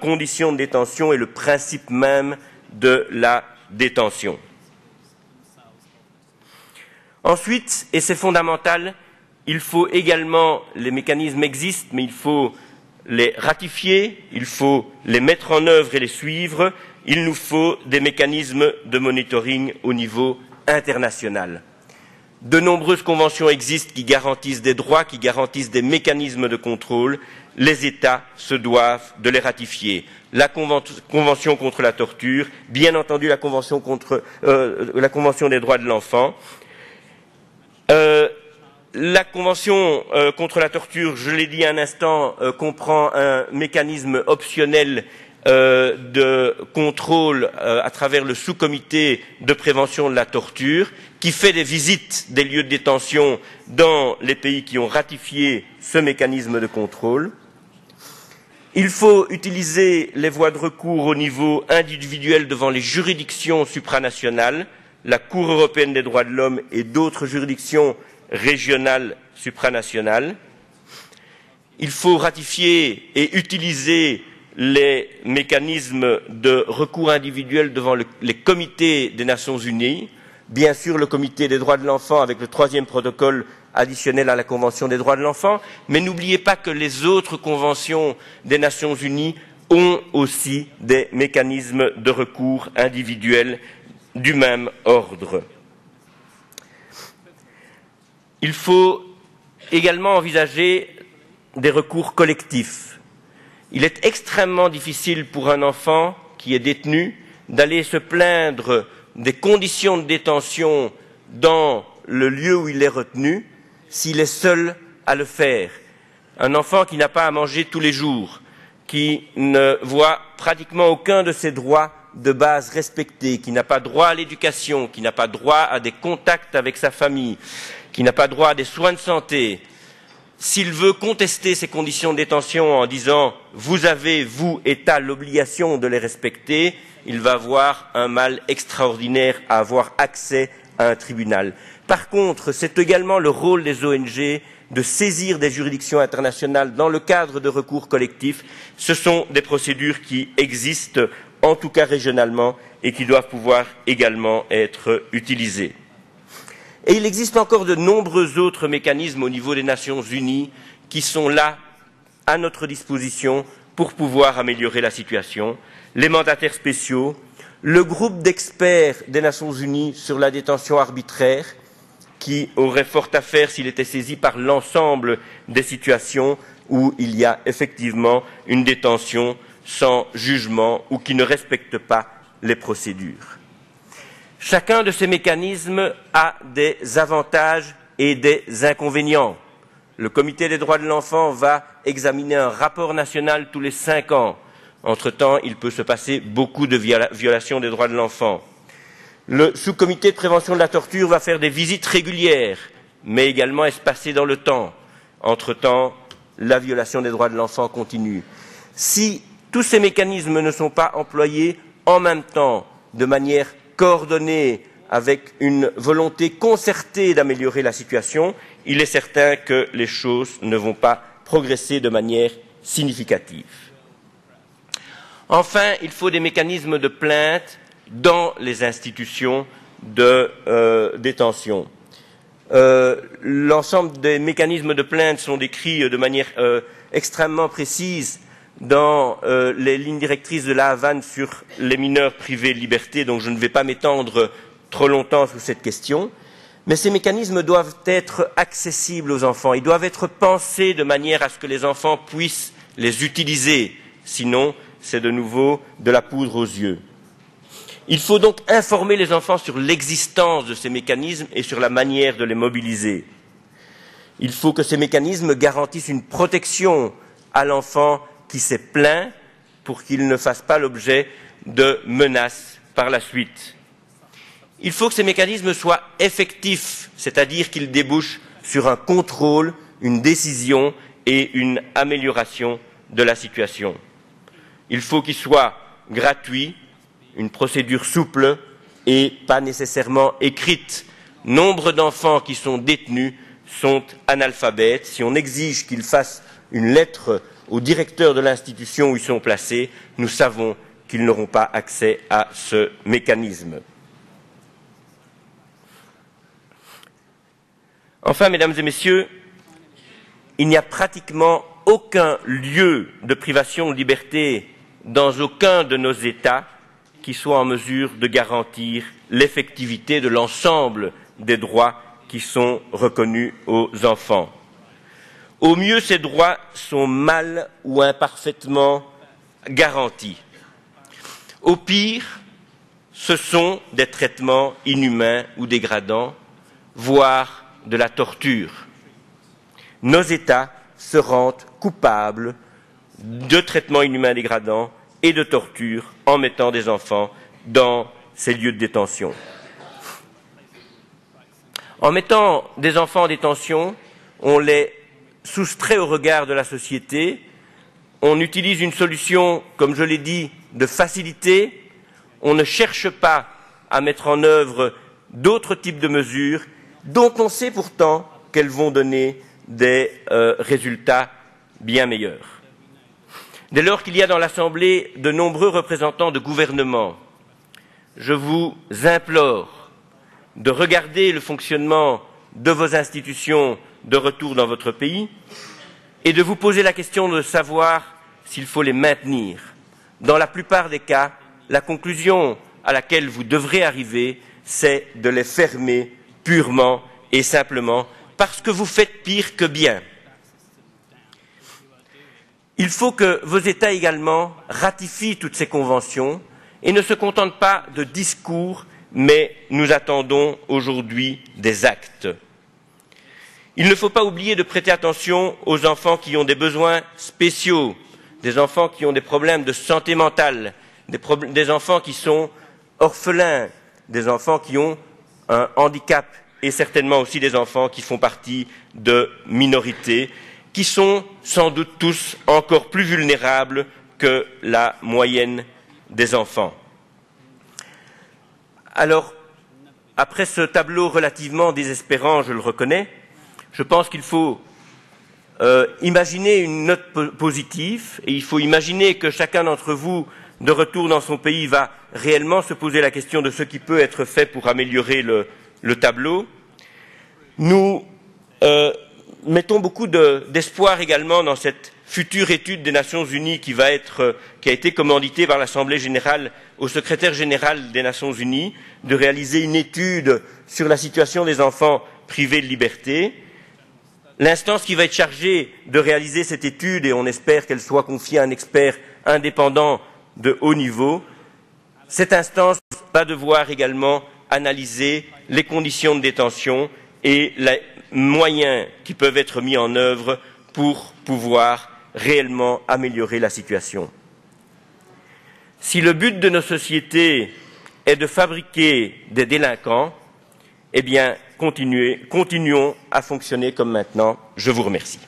conditions de détention et le principe même de la détention. Ensuite, et c'est fondamental, il faut également, les mécanismes existent, mais il faut les ratifier, il faut les mettre en œuvre et les suivre. Il nous faut des mécanismes de monitoring au niveau international. De nombreuses conventions existent qui garantissent des droits, qui garantissent des mécanismes de contrôle. Les États se doivent de les ratifier. La Convention contre la torture, bien entendu la Convention des droits de l'enfant, La Convention contre la torture, je l'ai dit un instant, comprend un mécanisme optionnel de contrôle à travers le sous-comité de prévention de la torture, qui fait des visites des lieux de détention dans les pays qui ont ratifié ce mécanisme de contrôle. Il faut utiliser les voies de recours au niveau individuel devant les juridictions supranationales, la Cour européenne des droits de l'homme et d'autres juridictions régionales supranationales. Il faut ratifier et utiliser les mécanismes de recours individuel devant les comités des Nations Unies, bien sûr le comité des droits de l'enfant avec le 3e protocole additionnel à la Convention des droits de l'enfant, mais n'oubliez pas que les autres conventions des Nations Unies ont aussi des mécanismes de recours individuels du même ordre. Il faut également envisager des recours collectifs. Il est extrêmement difficile pour un enfant qui est détenu d'aller se plaindre des conditions de détention dans le lieu où il est retenu s'il est seul à le faire. Un enfant qui n'a pas à manger tous les jours, qui ne voit pratiquement aucun de ses droits de base respectés, qui n'a pas droit à l'éducation, qui n'a pas droit à des contacts avec sa famille, qui n'a pas droit à des soins de santé, s'il veut contester ces conditions de détention en disant « vous avez, vous, État, l'obligation de les respecter », il va avoir un mal extraordinaire à avoir accès à un tribunal. Par contre, c'est également le rôle des ONG de saisir des juridictions internationales dans le cadre de recours collectifs. Ce sont des procédures qui existent, en tout cas régionalement, et qui doivent pouvoir également être utilisées. Et il existe encore de nombreux autres mécanismes au niveau des Nations Unies qui sont là, à notre disposition, pour pouvoir améliorer la situation. Les mandataires spéciaux, le groupe d'experts des Nations Unies sur la détention arbitraire, qui aurait fort à faire s'il était saisi par l'ensemble des situations où il y a effectivement une détention sans jugement ou qui ne respecte pas les procédures. Chacun de ces mécanismes a des avantages et des inconvénients. Le Comité des droits de l'enfant va examiner un rapport national tous les 5 ans. Entre-temps, il peut se passer beaucoup de violations des droits de l'enfant. Le sous-comité de prévention de la torture va faire des visites régulières, mais également espacées dans le temps. Entre-temps, la violation des droits de l'enfant continue. Si tous ces mécanismes ne sont pas employés en même temps, de manière coordonnée, avec une volonté concertée d'améliorer la situation, il est certain que les choses ne vont pas progresser de manière significative. Enfin, il faut des mécanismes de plainte dans les institutions de détention. L'ensemble des mécanismes de plainte sont décrits de manière extrêmement précise dans les lignes directrices de la Havane sur les mineurs privés de liberté, donc je ne vais pas m'étendre trop longtemps sur cette question. Mais ces mécanismes doivent être accessibles aux enfants. Ils doivent être pensés de manière à ce que les enfants puissent les utiliser. Sinon, c'est de nouveau de la poudre aux yeux. Il faut donc informer les enfants sur l'existence de ces mécanismes et sur la manière de les mobiliser. Il faut que ces mécanismes garantissent une protection à l'enfant qui s'est plaint pour qu'il ne fasse pas l'objet de menaces par la suite. Il faut que ces mécanismes soient effectifs, c'est-à-dire qu'ils débouchent sur un contrôle, une décision et une amélioration de la situation. Il faut qu'ils soient gratuits, une procédure souple et pas nécessairement écrite. Nombre d'enfants qui sont détenus sont analphabètes. Si on exige qu'ils fassent une lettre au directeur de l'institution où ils sont placés, nous savons qu'ils n'auront pas accès à ce mécanisme. Enfin, mesdames et messieurs, il n'y a pratiquement aucun lieu de privation de liberté dans aucun de nos États qui soit en mesure de garantir l'effectivité de l'ensemble des droits qui sont reconnus aux enfants. Au mieux, ces droits sont mal ou imparfaitement garantis. Au pire, ce sont des traitements inhumains ou dégradants, voire de la torture. nos États se rendent coupables de traitements inhumains dégradants et de torture en mettant des enfants dans ces lieux de détention. En mettant des enfants en détention, on les soustrait au regard de la société, on utilise une solution, comme je l'ai dit, de facilité, on ne cherche pas à mettre en œuvre d'autres types de mesures dont on sait pourtant qu'elles vont donner des résultats bien meilleurs. Dès lors qu'il y a dans l'Assemblée de nombreux représentants de gouvernements, je vous implore de regarder le fonctionnement de vos institutions de retour dans votre pays et de vous poser la question de savoir s'il faut les maintenir. Dans la plupart des cas, la conclusion à laquelle vous devrez arriver, c'est de les fermer purement et simplement parce que vous faites pire que bien. Il faut que vos États également ratifient toutes ces conventions et ne se contentent pas de discours, mais nous attendons aujourd'hui des actes. Il ne faut pas oublier de prêter attention aux enfants qui ont des besoins spéciaux, des enfants qui ont des problèmes de santé mentale, des enfants qui sont orphelins, des enfants qui ont un handicap et certainement aussi des enfants qui font partie de minorités, qui sont sans doute tous encore plus vulnérables que la moyenne des enfants. Alors, après ce tableau relativement désespérant, je le reconnais, je pense qu'il faut imaginer une note positive et il faut imaginer que chacun d'entre vous, de retour dans son pays, va réellement se poser la question de ce qui peut être fait pour améliorer le tableau. Nous mettons beaucoup d'espoir également dans cette future étude des Nations Unies qui a été commanditée par l'Assemblée générale au secrétaire général des Nations Unies de réaliser une étude sur la situation des enfants privés de liberté. L'instance qui va être chargée de réaliser cette étude, et on espère qu'elle soit confiée à un expert indépendant de haut niveau, cette instance va devoir également analyser les conditions de détention et les moyens qui peuvent être mis en œuvre pour pouvoir réellement améliorer la situation. Si le but de nos sociétés est de fabriquer des délinquants, eh bien, continuons à fonctionner comme maintenant. Je vous remercie.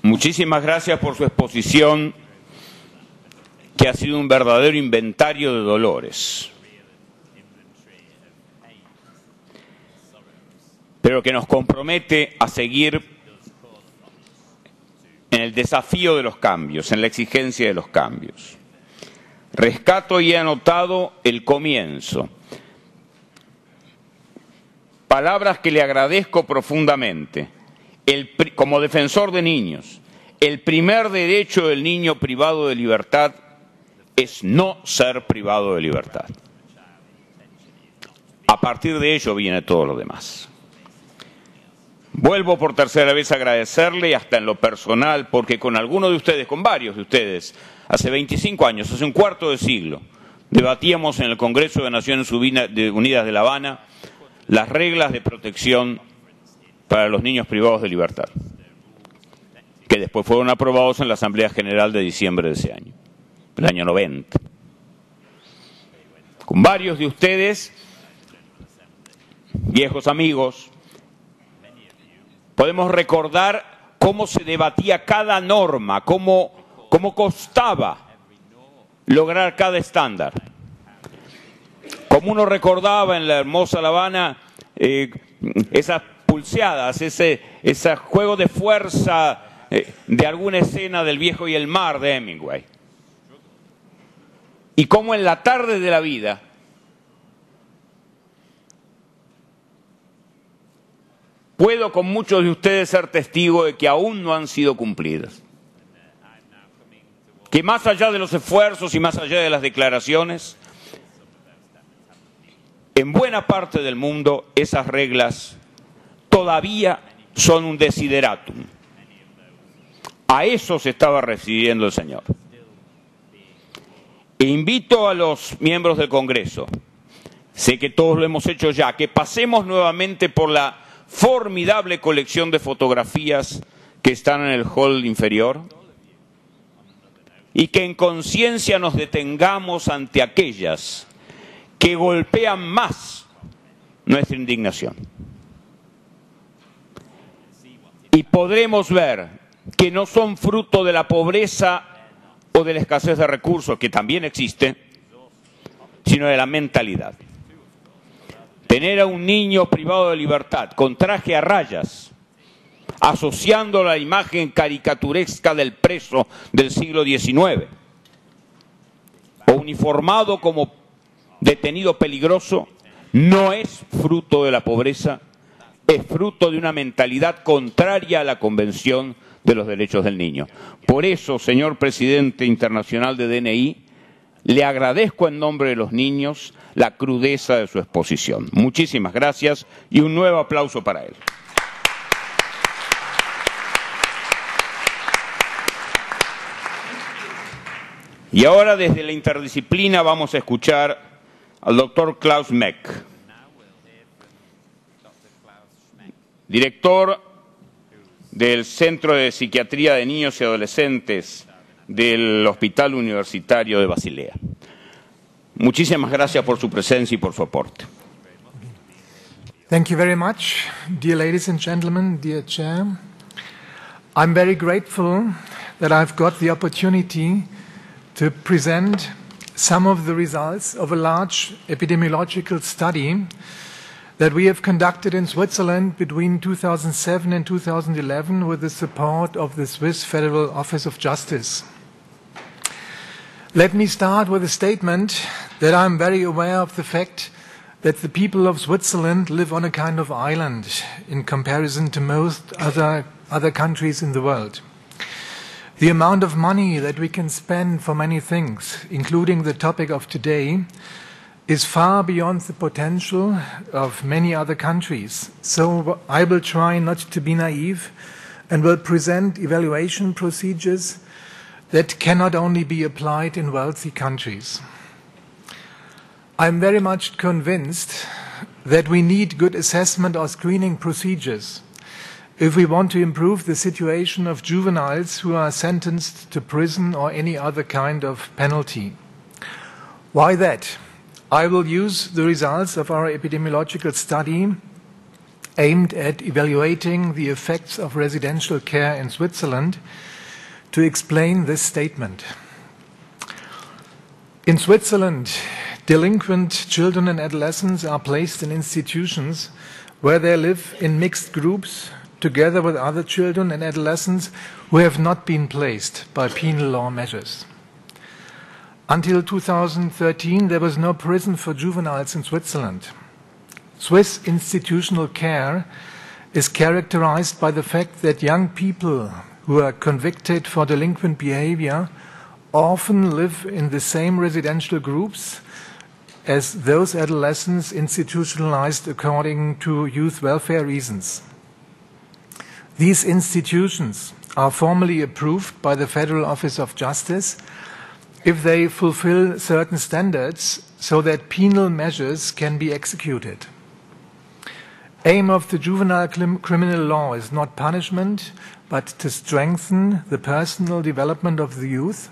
Muchísimas gracias por su exposición, que ha sido un verdadero inventario de dolores, pero que nos compromete a seguir en el desafío de los cambios, en la exigencia de los cambios. Rescato y he anotado el comienzo. Palabras que le agradezco profundamente. Como defensor de niños, el primer derecho del niño privado de libertad es no ser privado de libertad. A partir de ello viene todo lo demás. Vuelvo por tercera vez a agradecerle, hasta en lo personal, porque con algunos de ustedes, con varios de ustedes, hace 25 años, hace un cuarto de siglo, debatíamos en el Congreso de Naciones Unidas de La Habana las reglas de protección para los niños privados de libertad, que después fueron aprobados en la Asamblea General de diciembre de ese año, el año 90. Con varios de ustedes, viejos amigos, podemos recordar cómo se debatía cada norma, cómo costaba lograr cada estándar. Como uno recordaba en la hermosa La Habana, esas pulseadas, ese juego de fuerza de alguna escena del Viejo y el Mar de Hemingway. Y cómo en la tarde de la vida puedo con muchos de ustedes ser testigo de que aún no han sido cumplidas. Que más allá de los esfuerzos y más allá de las declaraciones, en buena parte del mundo esas reglas todavía son un desideratum. A eso se estaba refiriendo el Señor. E invito a los miembros del Congreso, sé que todos lo hemos hecho ya, que pasemos nuevamente por la formidable colección de fotografías que están en el hall inferior y que en conciencia nos detengamos ante aquellas que golpean más nuestra indignación. Y podremos ver que no son fruto de la pobreza o de la escasez de recursos, que también existe, sino de la mentalidad. Tener a un niño privado de libertad, con traje a rayas, asociando la imagen caricaturesca del preso del siglo XIX, o uniformado como detenido peligroso, no es fruto de la pobreza, es fruto de una mentalidad contraria a la Convención de los Derechos del Niño. Por eso, señor presidente internacional de DNI, le agradezco en nombre de los niños la crudeza de su exposición. Muchísimas gracias y un nuevo aplauso para él. Y ahora, desde la interdisciplina, vamos a escuchar al doctor Klaus Meck, director del Centro de Psiquiatría de Niños y Adolescentes del Hospital Universitario de Basilea. Muchísimas gracias por su presencia y por su aporte. Thank you very much, dear ladies and gentlemen, dear Chair. I'm very grateful that I've got the opportunity to present some of the results of a large epidemiological study that we have conducted in Switzerland between 2007 and 2011 with the support of the Swiss Federal Office of Justice. Let me start with a statement that I'm very aware of the fact that the people of Switzerland live on a kind of island in comparison to most other countries in the world. The amount of money that we can spend for many things, including the topic of today, is far beyond the potential of many other countries. So I will try not to be naive and will present evaluation procedures that cannot only be applied in wealthy countries. I'm very much convinced that we need good assessment or screening procedures if we want to improve the situation of juveniles who are sentenced to prison or any other kind of penalty. Why that? I will use the results of our epidemiological study aimed at evaluating the effects of residential care in Switzerland to explain this statement. In Switzerland, delinquent children and adolescents are placed in institutions where they live in mixed groups together with other children and adolescents who have not been placed by penal law measures. Until 2013, there was no prison for juveniles in Switzerland. Swiss institutional care is characterized by the fact that young people who are convicted for delinquent behavior often live in the same residential groups as those adolescents institutionalized according to youth welfare reasons. These institutions are formally approved by the Federal Office of Justice if they fulfill certain standards so that penal measures can be executed. Aim of the juvenile criminal law is not punishment, but to strengthen the personal development of the youth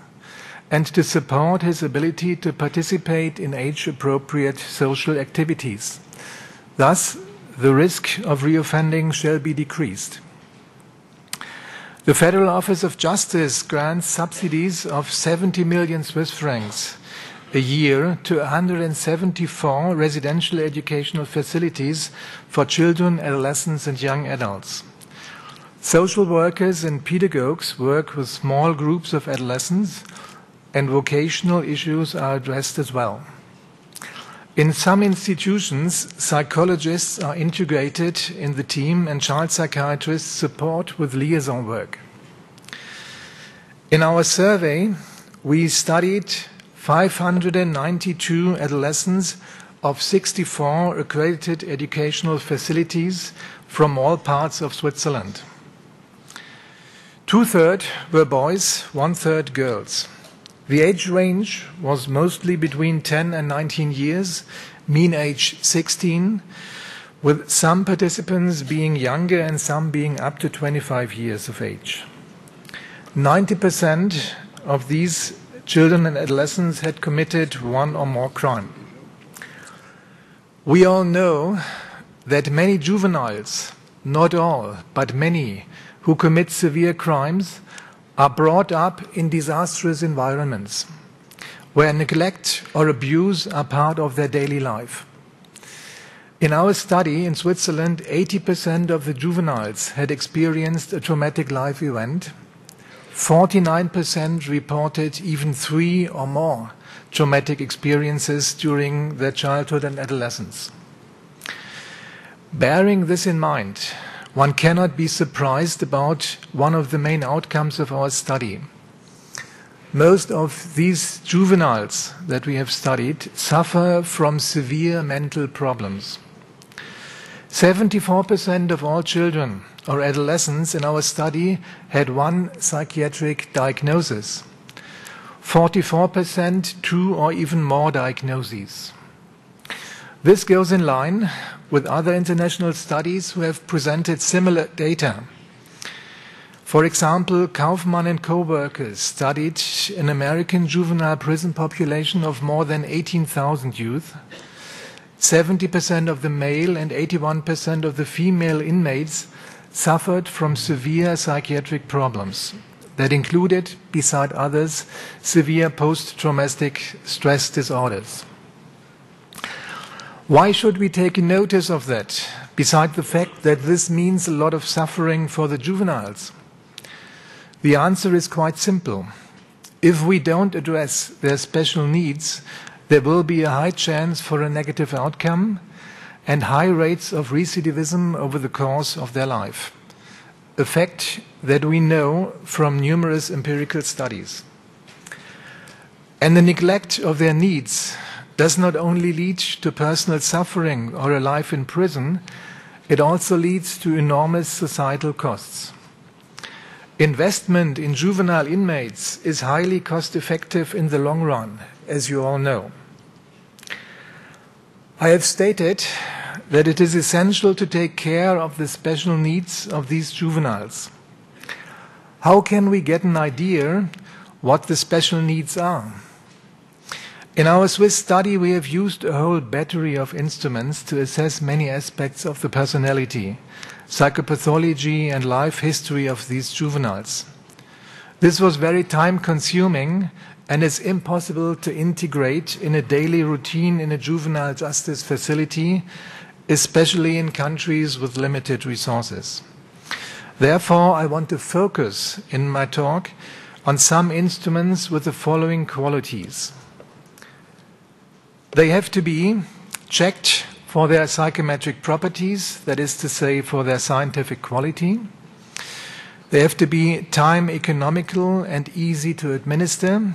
and to support his ability to participate in age-appropriate social activities. Thus, the risk of reoffending shall be decreased. The Federal Office of Justice grants subsidies of 70 million Swiss francs a year to 174 residential educational facilities for children, adolescents and young adults. Social workers and pedagogues work with small groups of adolescents and vocational issues are addressed as well. In some institutions, psychologists are integrated in the team and child psychiatrists support with liaison work. In our survey, we studied 592 adolescents of 64 accredited educational facilities from all parts of Switzerland. 2/3 were boys, 1/3 girls. The age range was mostly between 10 and 19 years, mean age 16, with some participants being younger and some being up to 25 years of age. 90% of these children and adolescents had committed one or more crime. We all know that many juveniles, not all, but many, who commit severe crimes are brought up in disastrous environments where neglect or abuse are part of their daily life. In our study in Switzerland, 80% of the juveniles had experienced a traumatic life event. 49% reported even 3 or more traumatic experiences during their childhood and adolescence. Bearing this in mind, one cannot be surprised about one of the main outcomes of our study. Most of these juveniles that we have studied suffer from severe mental problems. 74% of all children or adolescents in our study had one psychiatric diagnosis. 44% 2 or even more diagnoses. This goes in line with other international studies who have presented similar data. For example, Kaufman and co-workers studied an American juvenile prison population of more than 18,000 youth. 70% of the male and 81% of the female inmates suffered from severe psychiatric problems that included, beside others, severe post-traumatic stress disorders. Why should we take notice of that, beside the fact that this means a lot of suffering for the juveniles? The answer is quite simple. If we don't address their special needs, there will be a high chance for a negative outcome and high rates of recidivism over the course of their life, a fact that we know from numerous empirical studies. And the neglect of their needs does not only lead to personal suffering or a life in prison, it also leads to enormous societal costs. Investment in juvenile inmates is highly cost-effective in the long run, as you all know. I have stated that it is essential to take care of the special needs of these juveniles. How can we get an idea what the special needs are? In our Swiss study, we have used a whole battery of instruments to assess many aspects of the personality, psychopathology and life history of these juveniles. This was very time-consuming and is impossible to integrate in a daily routine in a juvenile justice facility, especially in countries with limited resources. Therefore, I want to focus in my talk on some instruments with the following qualities. They have to be checked for their psychometric properties, that is to say, for their scientific quality. They have to be time economical and easy to administer.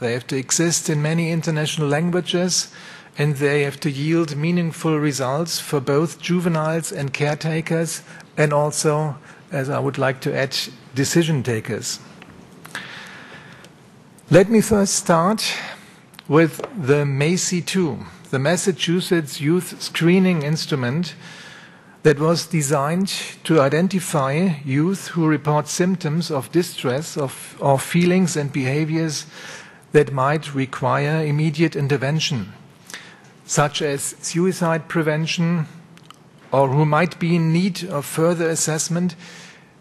They have to exist in many international languages, and they have to yield meaningful results for both juveniles and caretakers, and also, as I would like to add, decision takers. Let me first start with the MACI-2, the Massachusetts Youth Screening Instrument that was designed to identify youth who report symptoms of distress or feelings and behaviors that might require immediate intervention, such as suicide prevention, or who might be in need of further assessment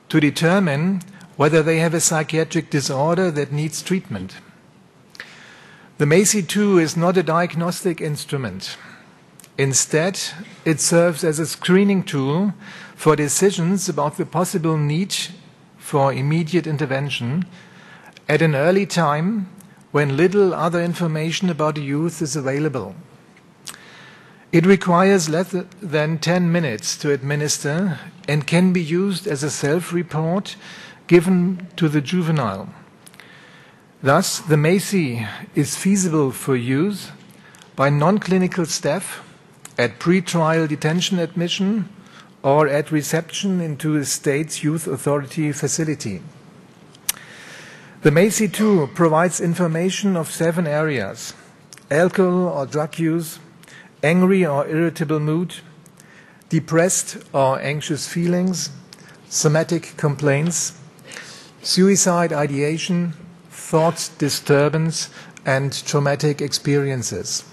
to determine whether they have a psychiatric disorder that needs treatment. The MACI-2 is not a diagnostic instrument. Instead, it serves as a screening tool for decisions about the possible need for immediate intervention at an early time when little other information about the youth is available. It requires less than 10 minutes to administer and can be used as a self-report given to the juvenile. Thus, the MACI is feasible for use by non-clinical staff at pre-trial detention admission or at reception into a state's youth authority facility. The MACI-2 provides information of 7 areas: alcohol or drug use, angry or irritable mood, depressed or anxious feelings, somatic complaints, suicide ideation, thought disturbance, and traumatic experiences.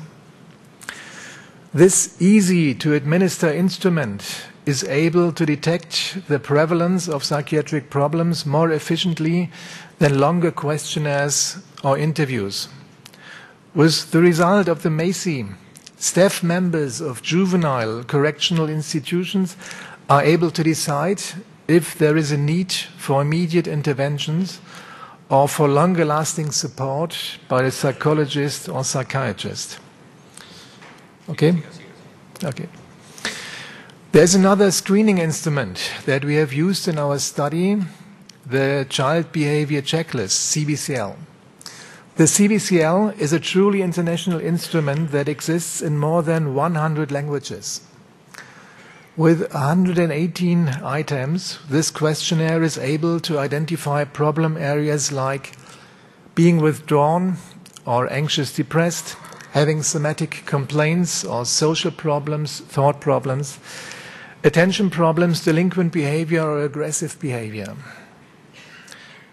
This easy-to-administer instrument is able to detect the prevalence of psychiatric problems more efficiently than longer questionnaires or interviews. With the result of the MACI, staff members of juvenile correctional institutions are able to decide if there is a need for immediate interventions or for longer-lasting support by a psychologist or psychiatrist. Okay? Okay. There's another screening instrument that we have used in our study, the Child Behavior Checklist, CBCL. The CBCL is a truly international instrument that exists in more than 100 languages. With 118 items, this questionnaire is able to identify problem areas like being withdrawn or anxious depressed, having somatic complaints or social problems, thought problems, attention problems, delinquent behavior or aggressive behavior.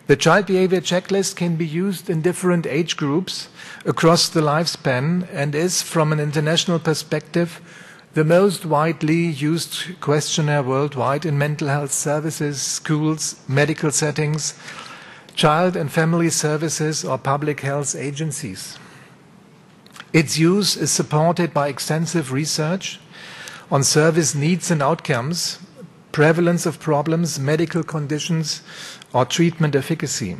The Child Behavior Checklist can be used in different age groups across the lifespan and is, from an international perspective, the most widely used questionnaire worldwide in mental health services, schools, medical settings, child and family services, or public health agencies. Its use is supported by extensive research on service needs and outcomes, prevalence of problems, medical conditions, or treatment efficacy.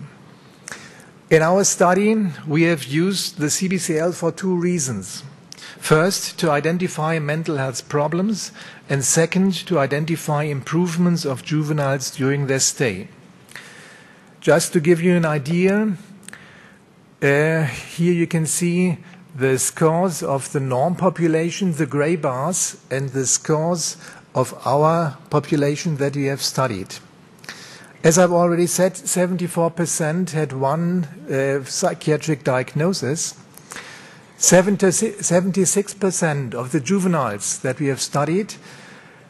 In our study, we have used the CBCL for 2 reasons. First, to identify mental health problems, and second, to identify improvements of juveniles during their stay. Just to give you an idea, here you can see the scores of the norm population, the gray bars, and the scores of our population that we have studied. As I've already said, 74% had one psychiatric diagnosis. 76% of the juveniles that we have studied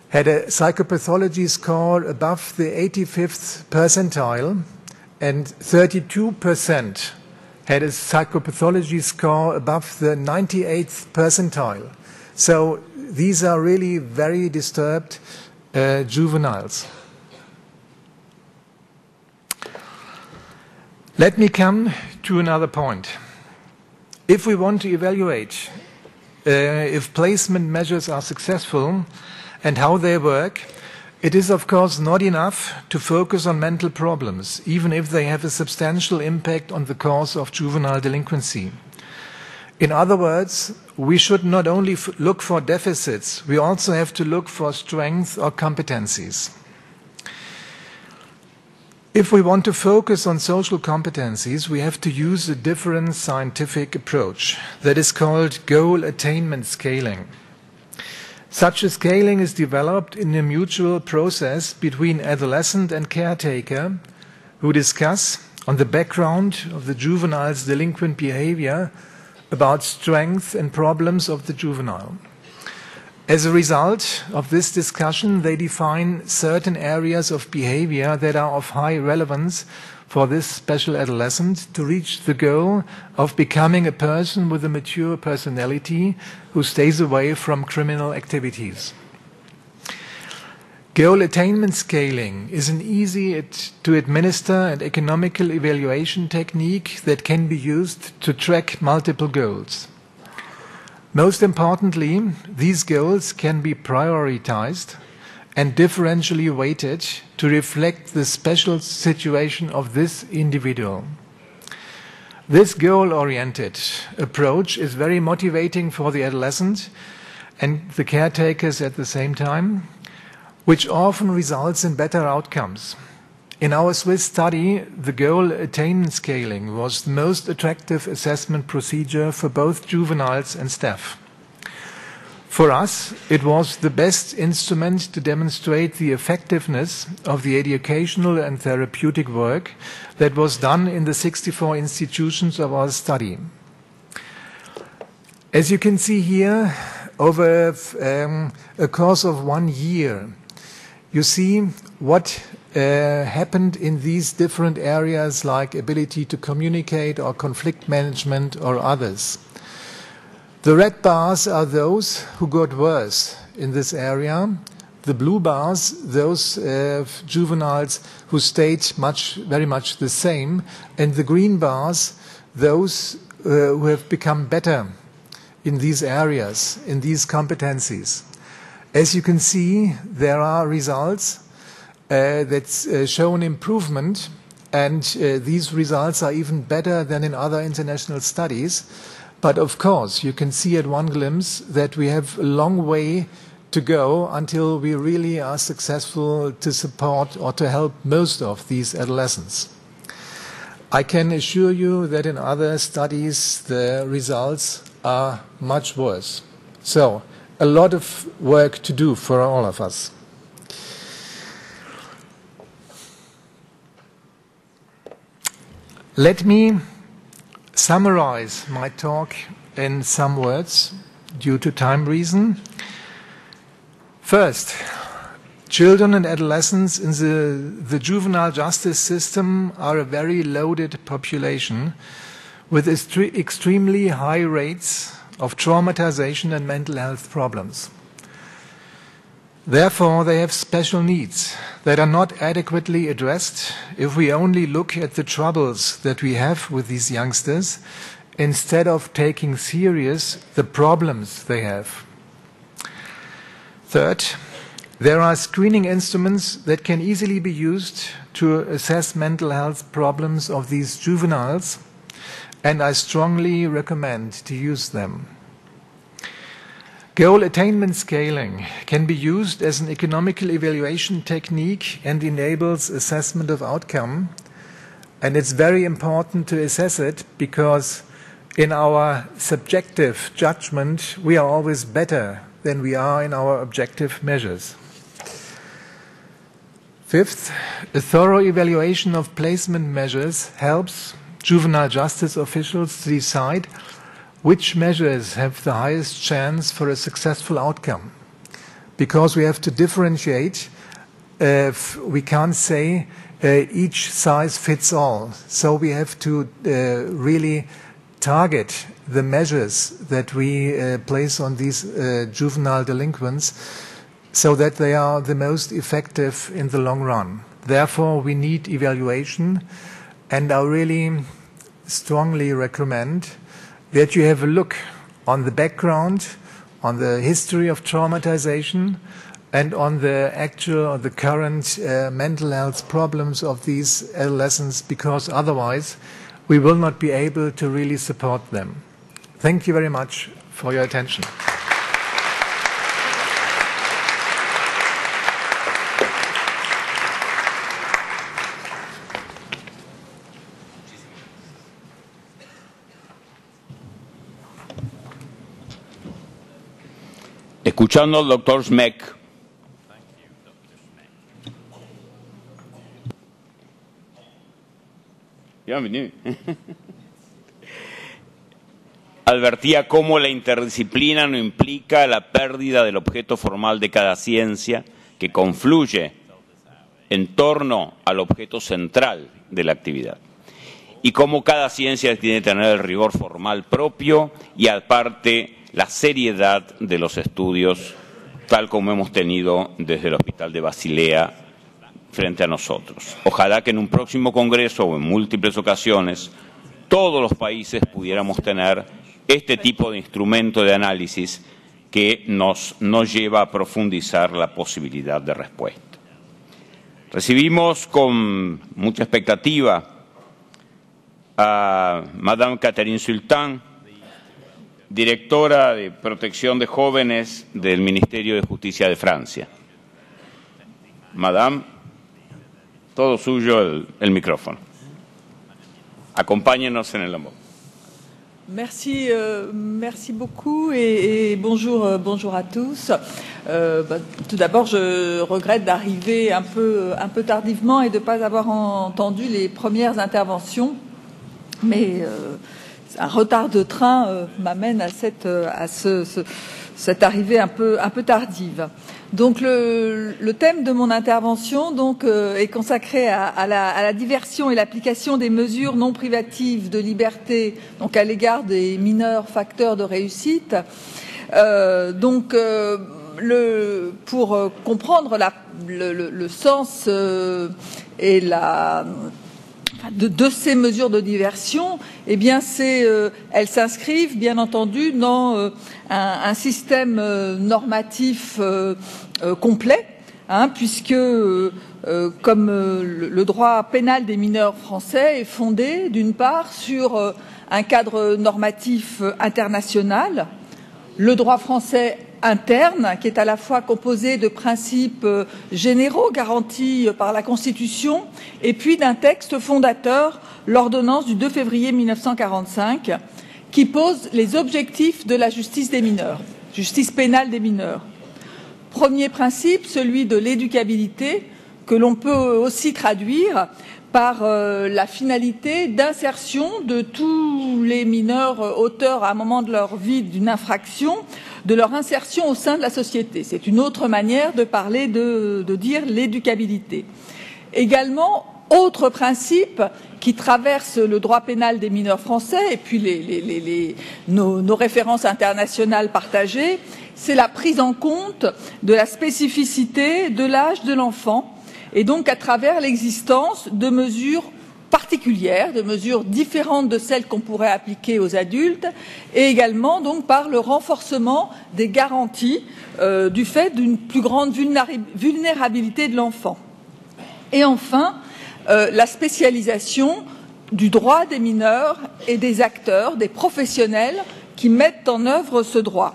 had a psychopathology score above the 85th percentile, and 32% had a psychopathology score above the 98th percentile. So these are really very disturbed juveniles. Let me come to another point. If we want to evaluate if placement measures are successful and how they work, it is of course not enough to focus on mental problems, even if they have a substantial impact on the course of juvenile delinquency. In other words, we should not only look for deficits, we also have to look for strengths or competencies. If we want to focus on social competencies, we have to use a different scientific approach that is called goal attainment scaling. Such a scaling is developed in a mutual process between adolescent and caretaker who discuss, on the background of the juvenile's delinquent behavior, about strengths and problems of the juvenile. As a result of this discussion, they define certain areas of behavior that are of high relevance for this special adolescent to reach the goal of becoming a person with a mature personality who stays away from criminal activities. Goal attainment scaling is an easy to administer and economical evaluation technique that can be used to track multiple goals. Most importantly, these goals can be prioritized and differentially weighted to reflect the special situation of this individual. This goal-oriented approach is very motivating for the adolescent and the caretakers at the same time, which often results in better outcomes. In our Swiss study, the goal attainment scaling was the most attractive assessment procedure for both juveniles and staff. For us, it was the best instrument to demonstrate the effectiveness of the educational and therapeutic work that was done in the 64 institutions of our study. As you can see here, over a course of 1 year, you see what happened in these different areas like ability to communicate or conflict management or others. The red bars are those who got worse in this area. The blue bars, those juveniles who stayed very much the same. And the green bars, those who have become better in these areas, in these competencies. As you can see, there are results that show an improvement, and these results are even better than in other international studies. But of course, you can see at one glimpse that we have a long way to go until we really are successful to support or to help most of these adolescents. I can assure you that in other studies, the results are much worse. So, a lot of work to do for all of us. Let me summarize my talk in some words due to time reason. First, children and adolescents in the juvenile justice system are a very loaded population with extremely high rates of traumatization and mental health problems. Therefore, they have special needs that are not adequately addressed if we only look at the troubles that we have with these youngsters instead of taking serious the problems they have. Third, there are screening instruments that can easily be used to assess mental health problems of these juveniles, and I strongly recommend to use them. Goal attainment scaling can be used as an economical evaluation technique and enables assessment of outcome. And it's very important to assess it because in our subjective judgment, we are always better than we are in our objective measures. Fifth, a thorough evaluation of placement measures helps juvenile justice officials to decide which measures have the highest chance for a successful outcome. Because we have to differentiate, we can't say each size fits all. So we have to really target the measures that we place on these juvenile delinquents so that they are the most effective in the long run. Therefore, we need evaluation, and I really strongly recommend that you have a look on the background, on the history of traumatization, and on the actual or the current mental health problems of these adolescents, because otherwise we will not be able to really support them. Thank you very much for your attention. Escuchando al doctor Schmeck, bienvenido, advertía cómo la interdisciplina no implica la pérdida del objeto formal de cada ciencia que confluye en torno al objeto central de la actividad. Y cómo cada ciencia tiene que tener el rigor formal propio y aparte la seriedad de los estudios, tal como hemos tenido desde el Hospital de Basilea frente a nosotros. Ojalá que en un próximo congreso o en múltiples ocasiones todos los países pudiéramos tener este tipo de instrumento de análisis que nos lleva a profundizar la posibilidad de respuesta. Recibimos con mucha expectativa a Madame Catherine Sultan, directora de Protección de Jóvenes del Ministerio de Justicia de Francia. Madame, todo suyo el micrófono. Acompáñenos en el amor. Merci, merci beaucoup et bonjour, bonjour à tous. Tout d'abord, je regrette d'arriver un peu tardivement et de ne pas avoir entendu les premières interventions, mais un retard de train m'amène à cette arrivée un peu tardive. Donc le thème de mon intervention est consacré à la diversion et l'application des mesures non privatives de liberté à l'égard des mineurs facteurs de réussite. Pour comprendre le sens et de ces mesures de diversion, eh bien, elles s'inscrivent, bien entendu, dans un système normatif complet, puisque, comme le droit pénal des mineurs français est fondé, d'une part, sur un cadre normatif international, le droit français interne, qui est à la fois composé de principes généraux garantis par la Constitution et puis d'un texte fondateur, l'ordonnance du 2 février 1945, qui pose les objectifs de la justice des mineurs, justice pénale des mineurs. Premier principe, celui de l'éducabilité, que l'on peut aussi traduire par la finalité d'insertion de tous les mineurs auteurs à un moment de leur vie d'une infraction, de leur insertion au sein de la société. C'est une autre manière de parler, de dire l'éducabilité. Également, autre principe qui traverse le droit pénal des mineurs français et puis nos références internationales partagées, c'est la prise en compte de la spécificité de l'âge de l'enfant et donc à travers l'existence de mesures particulières, de mesures différentes de celles qu'on pourrait appliquer aux adultes, et également donc par le renforcement des garanties du fait d'une plus grande vulnérabilité de l'enfant. Et enfin, la spécialisation du droit des mineurs et des acteurs, des professionnels qui mettent en œuvre ce droit.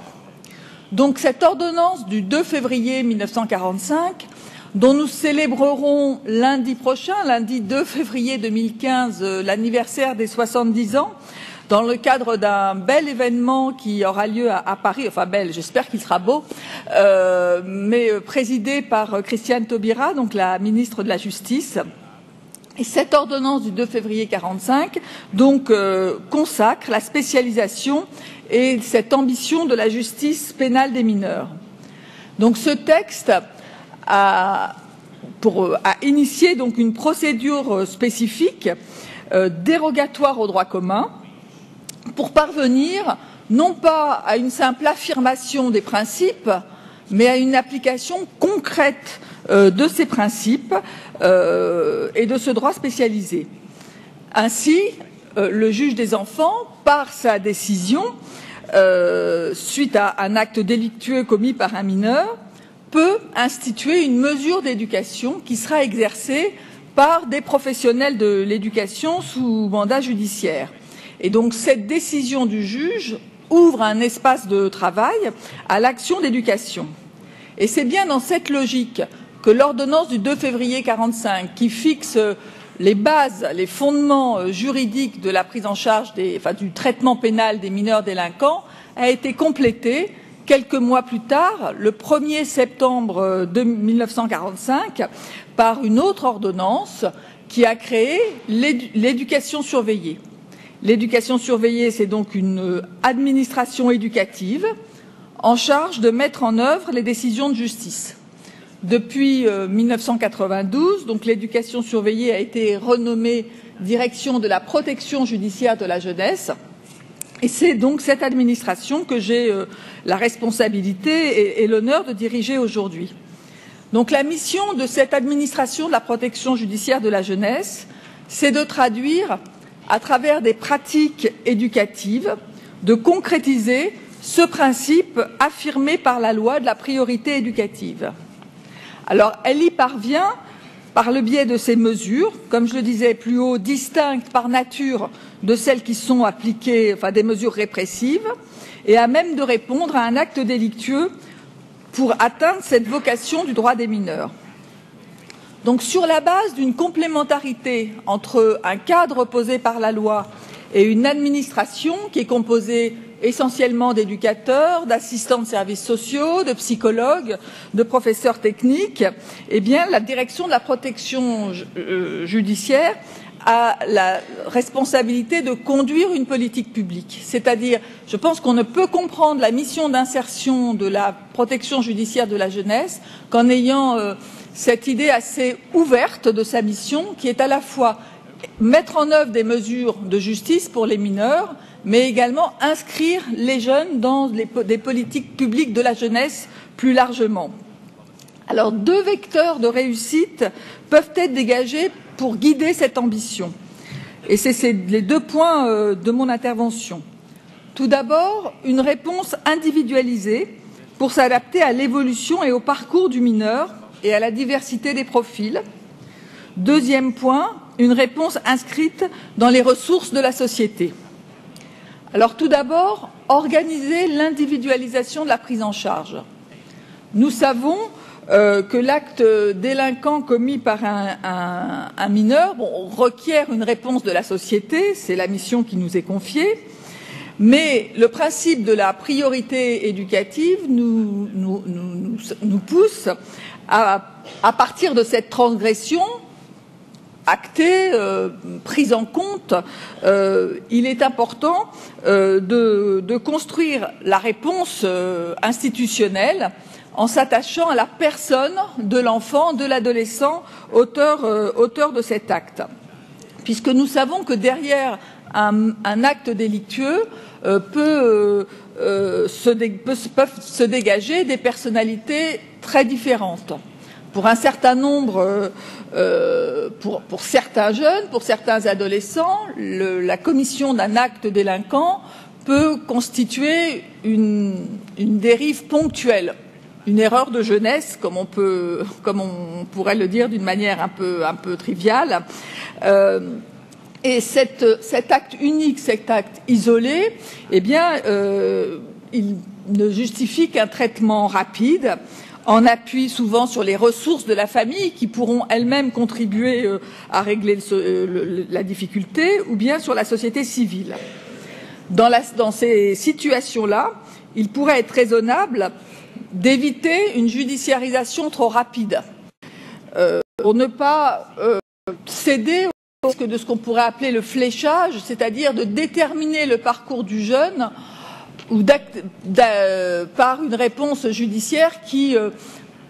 Donc cette ordonnance du 2 février 1945, dont nous célébrerons lundi prochain, lundi 2 février 2015, l'anniversaire des 70 ans, dans le cadre d'un bel événement qui aura lieu à Paris, enfin bel, j'espère qu'il sera beau, mais présidé par Christiane Taubira, donc la ministre de la Justice. Et cette ordonnance du 2 février 1945 consacre la spécialisation et cette ambition de la justice pénale des mineurs. Donc ce texte a initié donc une procédure spécifique dérogatoire au droit commun pour parvenir non pas à une simple affirmation des principes, mais à une application concrète de ces principes et de ce droit spécialisé. Ainsi, le juge des enfants, par sa décision, suite à un acte délictueux commis par un mineur, peut instituer une mesure d'éducation qui sera exercée par des professionnels de l'éducation sous mandat judiciaire. Et donc cette décision du juge ouvre un espace de travail à l'action d'éducation. Et c'est bien dans cette logique que l'ordonnance du 2 février 1945, qui fixe les bases, les fondements juridiques de la prise en charge du traitement pénal des mineurs délinquants, a été complétée quelques mois plus tard, le 1er septembre 1945, par une autre ordonnance qui a créé l'éducation surveillée. L'éducation surveillée, c'est donc une administration éducative en charge de mettre en œuvre les décisions de justice. Depuis 1992, donc l'éducation surveillée a été renommée Direction de la protection judiciaire de la jeunesse. Et c'est donc cette administration que j'ai la responsabilité et l'honneur de diriger aujourd'hui. Donc la mission de cette administration de la protection judiciaire de la jeunesse, c'est de traduire, à travers des pratiques éducatives, de concrétiser ce principe affirmé par la loi de la priorité éducative. Alors elle y parvient par le biais de ces mesures, comme je le disais plus haut, distinctes par nature de celles qui sont appliquées, des mesures répressives, et à même de répondre à un acte délictueux pour atteindre cette vocation du droit des mineurs. Donc sur la base d'une complémentarité entre un cadre posé par la loi et une administration qui est composée essentiellement d'éducateurs, d'assistants de services sociaux, de psychologues, de professeurs techniques, eh bien, la direction de la protection judiciaire a la responsabilité de conduire une politique publique. C'est-à-dire, je pense qu'on ne peut comprendre la mission d'insertion de la protection judiciaire de la jeunesse qu'en ayant cette idée assez ouverte de sa mission, qui est à la fois mettre en œuvre des mesures de justice pour les mineurs, mais également inscrire les jeunes dans des politiques publiques de la jeunesse plus largement. Alors, 2 vecteurs de réussite peuvent être dégagés pour guider cette ambition. Et c'est les 2 points de mon intervention. Tout d'abord, une réponse individualisée pour s'adapter à l'évolution et au parcours du mineur et à la diversité des profils. 2e point, une réponse inscrite dans les ressources de la société. Alors tout d'abord, organiser l'individualisation de la prise en charge. Nous savons que l'acte délinquant commis par un mineur requiert une réponse de la société, c'est la mission qui nous est confiée, mais le principe de la priorité éducative nous pousse à partir de cette transgression actée, prise en compte, il est important de construire la réponse institutionnelle en s'attachant à la personne de l'enfant, de l'adolescent, auteur de cet acte. Puisque nous savons que derrière un acte délictueux peuvent se dégager des personnalités très différentes. Pour un certain nombre, pour certains jeunes, pour certains adolescents, la commission d'un acte délinquant peut constituer une dérive ponctuelle, une erreur de jeunesse, comme on pourrait le dire d'une manière un peu triviale. Et cet acte unique, cet acte isolé, eh bien, il ne justifie qu'un traitement rapide, en appui souvent sur les ressources de la famille qui pourront elles-mêmes contribuer à régler la difficulté, ou bien sur la société civile. Dans ces situations-là, il pourrait être raisonnable d'éviter une judiciarisation trop rapide, pour ne pas céder au risque de ce qu'on pourrait appeler le fléchage, c'est-à-dire de déterminer le parcours du jeune ou par une réponse judiciaire qui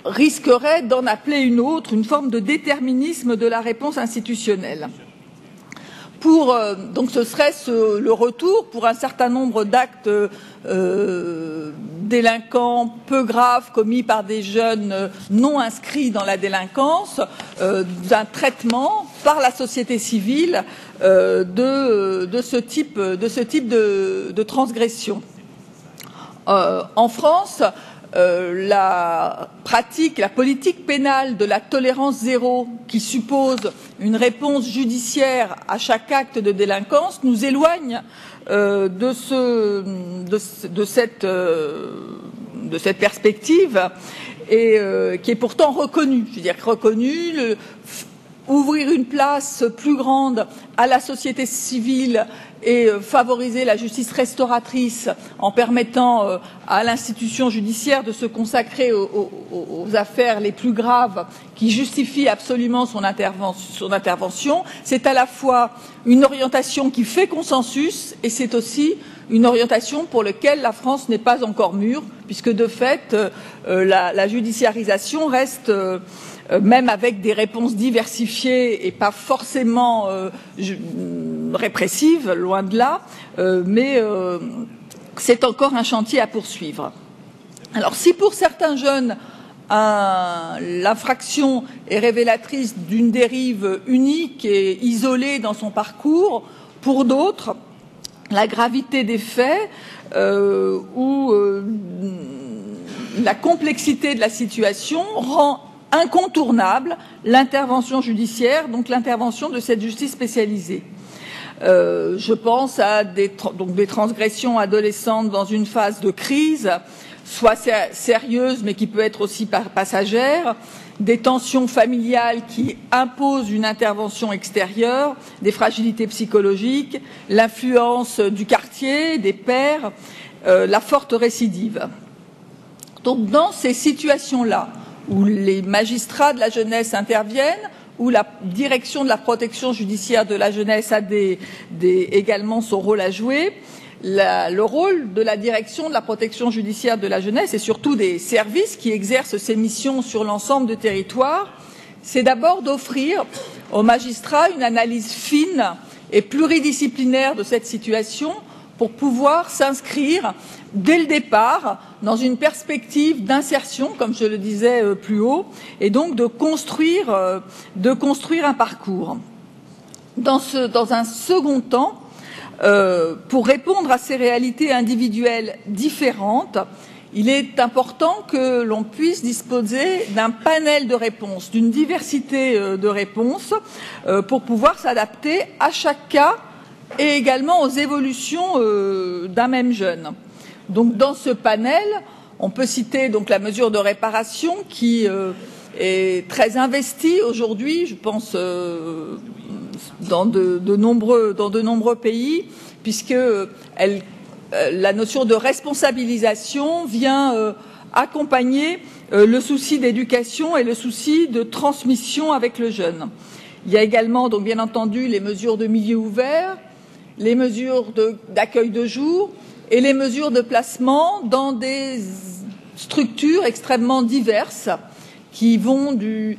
risquerait d'en appeler une autre, une forme de déterminisme de la réponse institutionnelle. Donc ce serait le retour pour un certain nombre d'actes délinquants peu graves commis par des jeunes non inscrits dans la délinquance, d'un traitement par la société civile de ce type de transgression. En France, la politique pénale de la tolérance zéro, qui suppose une réponse judiciaire à chaque acte de délinquance, nous éloigne de cette perspective et qui est pourtant reconnue. Je veux dire reconnue, ouvrir une place plus grande à la société civile et favoriser la justice restauratrice en permettant à l'institution judiciaire de se consacrer aux affaires les plus graves qui justifient absolument son intervention, c'est à la fois une orientation qui fait consensus et c'est aussi une orientation pour laquelle la France n'est pas encore mûre, puisque de fait la judiciarisation reste même avec des réponses diversifiées et pas forcément répressives, loin de là, mais c'est encore un chantier à poursuivre. Alors si pour certains jeunes, l'infraction est révélatrice d'une dérive unique et isolée dans son parcours, pour d'autres, la gravité des faits ou la complexité de la situation rend incontournable l'intervention judiciaire, donc l'intervention de cette justice spécialisée. Je pense à des transgressions adolescentes dans une phase de crise, soit sérieuse mais qui peut être aussi passagère, des tensions familiales qui imposent une intervention extérieure, des fragilités psychologiques, l'influence du quartier, des pairs, la forte récidive. Donc dans ces situations-là, où les magistrats de la jeunesse interviennent, où la direction de la protection judiciaire de la jeunesse a également son rôle à jouer, le rôle de la direction de la protection judiciaire de la jeunesse et surtout des services qui exercent ces missions sur l'ensemble du territoire, c'est d'abord d'offrir aux magistrats une analyse fine et pluridisciplinaire de cette situation pour pouvoir s'inscrire dès le départ dans une perspective d'insertion, comme je le disais plus haut, et donc de construire un parcours. Dans un second temps, pour répondre à ces réalités individuelles différentes, il est important que l'on puisse disposer d'un panel de réponses, d'une diversité de réponses pour pouvoir s'adapter à chaque cas et également aux évolutions d'un même jeune. Donc dans ce panel, on peut citer donc la mesure de réparation qui est très investie aujourd'hui, je pense dans de nombreux pays, puisque la notion de responsabilisation vient accompagner le souci d'éducation et le souci de transmission avec le jeune. Il y a également, donc bien entendu, les mesures de milieu ouvert, les mesures d'accueil de jour et les mesures de placement dans des structures extrêmement diverses qui vont de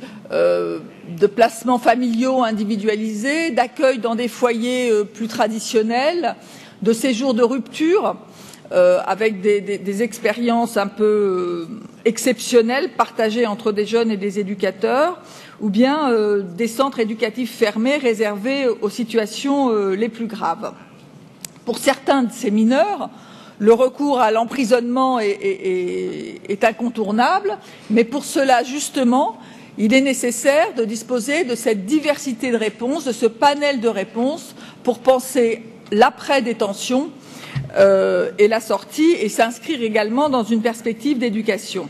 placements familiaux individualisés, d'accueil dans des foyers plus traditionnels, de séjours de rupture avec des expériences un peu exceptionnelles partagées entre des jeunes et des éducateurs, ou bien des centres éducatifs fermés réservés aux situations les plus graves. Pour certains de ces mineurs, le recours à l'emprisonnement est incontournable, mais pour cela, justement, il est nécessaire de disposer de cette diversité de réponses, de ce panel de réponses pour penser l'après-détention et la sortie et s'inscrire également dans une perspective d'éducation.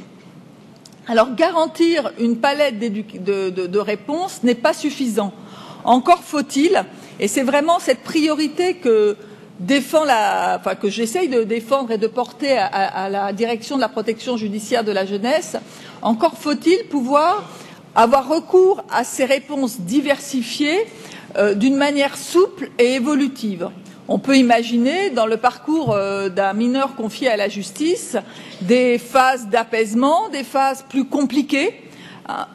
Alors, garantir une palette de réponses n'est pas suffisant. Encore faut-il, et c'est vraiment cette priorité que j'essaye de défendre et de porter à la direction de la protection judiciaire de la jeunesse, encore faut-il pouvoir avoir recours à ces réponses diversifiées d'une manière souple et évolutive. On peut imaginer, dans le parcours d'un mineur confié à la justice, des phases d'apaisement, des phases plus compliquées,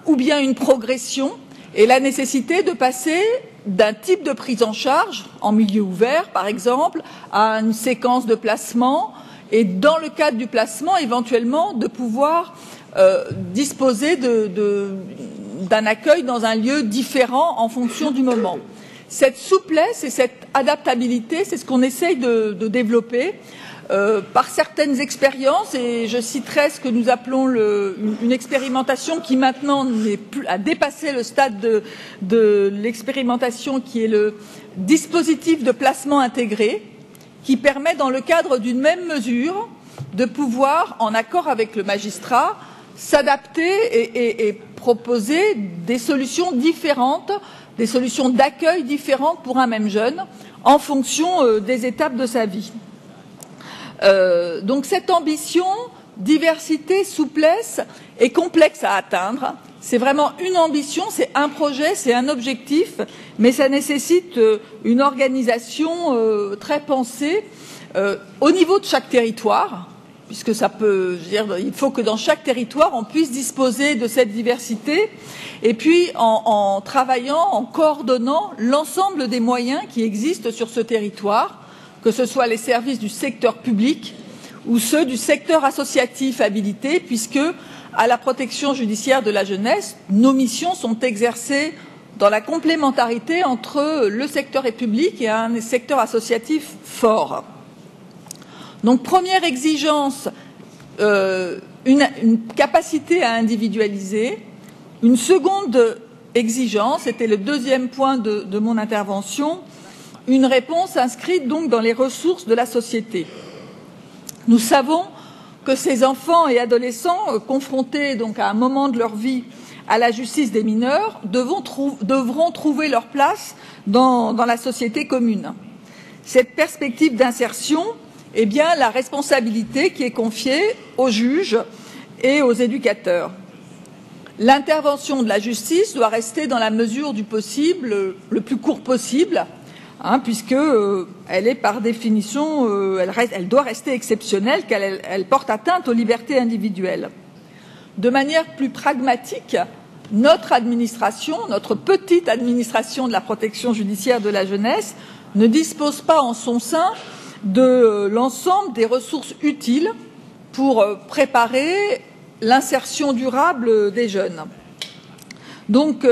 ou bien une progression, et la nécessité de passer d'un type de prise en charge, en milieu ouvert par exemple, à une séquence de placement, et dans le cadre du placement, éventuellement, de pouvoir disposer d'un accueil dans un lieu différent en fonction du moment. Cette souplesse et cette adaptabilité, c'est ce qu'on essaye de développer par certaines expériences, et je citerai ce que nous appelons une expérimentation qui maintenant a dépassé le stade de l'expérimentation, qui est le dispositif de placement intégré, qui permet, dans le cadre d'une même mesure, de pouvoir, en accord avec le magistrat, s'adapter et proposer des solutions différentes, des solutions d'accueil différentes pour un même jeune, en fonction des étapes de sa vie. Donc cette ambition, diversité, souplesse, est complexe à atteindre. C'est vraiment une ambition, c'est un projet, c'est un objectif, mais ça nécessite une organisation très pensée au niveau de chaque territoire, puisque il faut que dans chaque territoire, on puisse disposer de cette diversité, et puis en travaillant, en coordonnant l'ensemble des moyens qui existent sur ce territoire, que ce soit les services du secteur public ou ceux du secteur associatif habilité, puisque à la protection judiciaire de la jeunesse, nos missions sont exercées dans la complémentarité entre le secteur public et un secteur associatif fort. Donc, première exigence, une capacité à individualiser. Une seconde exigence, c'était le deuxième point de mon intervention, une réponse inscrite donc dans les ressources de la société. Nous savons que ces enfants et adolescents confrontés donc à un moment de leur vie à la justice des mineurs devront trouver leur place dans la société commune. Cette perspective d'insertion est bien la responsabilité qui est confiée aux juges et aux éducateurs. L'intervention de la justice doit rester dans la mesure du possible, le plus court possible, puisque elle est par définition, elle doit rester exceptionnelle, car elle porte atteinte aux libertés individuelles. De manière plus pragmatique, notre administration, notre petite administration de la protection judiciaire de la jeunesse, ne dispose pas en son sein de l'ensemble des ressources utiles pour préparer l'insertion durable des jeunes. Donc,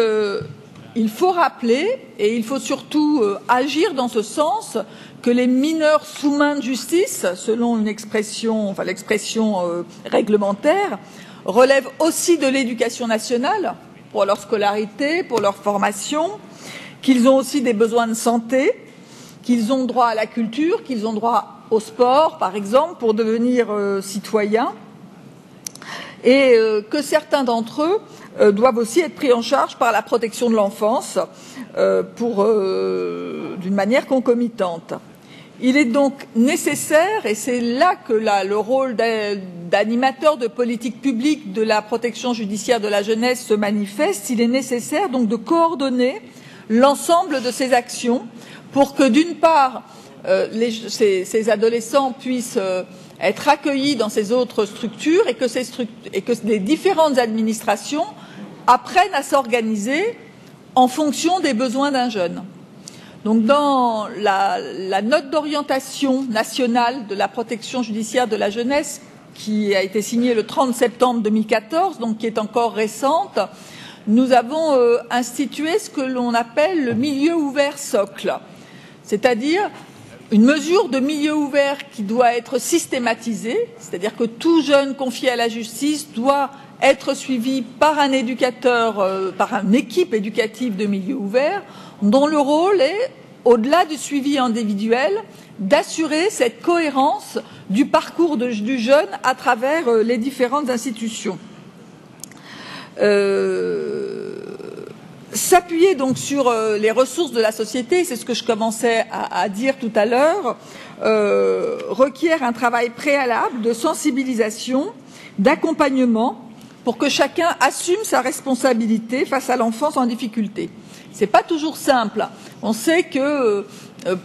il faut rappeler, et il faut surtout agir dans ce sens, que les mineurs sous main de justice, selon une expression, enfin l'expression réglementaire, relèvent aussi de l'éducation nationale pour leur scolarité, pour leur formation, qu'ils ont aussi des besoins de santé, qu'ils ont droit à la culture, qu'ils ont droit au sport, par exemple, pour devenir citoyens, et que certains d'entre eux doivent aussi être pris en charge par la protection de l'enfance d'une manière concomitante. Il est donc nécessaire, et c'est là que le rôle d'animateur de politique publique de la protection judiciaire de la jeunesse se manifeste, il est nécessaire donc de coordonner l'ensemble de ces actions pour que, d'une part, ces adolescents puissent être accueillis dans ces autres structures et que les différentes administrations apprennent à s'organiser en fonction des besoins d'un jeune. Donc, dans la note d'orientation nationale de la protection judiciaire de la jeunesse, qui a été signée le 30 septembre 2014, donc qui est encore récente, nous avons institué ce que l'on appelle le milieu ouvert socle, c'est-à-dire une mesure de milieu ouvert qui doit être systématisée, c'est-à-dire que tout jeune confié à la justice doit être suivi par un éducateur, par une équipe éducative de milieu ouvert, dont le rôle est, au-delà du suivi individuel, d'assurer cette cohérence du parcours du jeune à travers les différentes institutions. S'appuyer donc sur les ressources de la société, c'est ce que je commençais à dire tout à l'heure, requiert un travail préalable de sensibilisation, d'accompagnement, pour que chacun assume sa responsabilité face à l'enfance en difficulté. C'est pas toujours simple. On sait que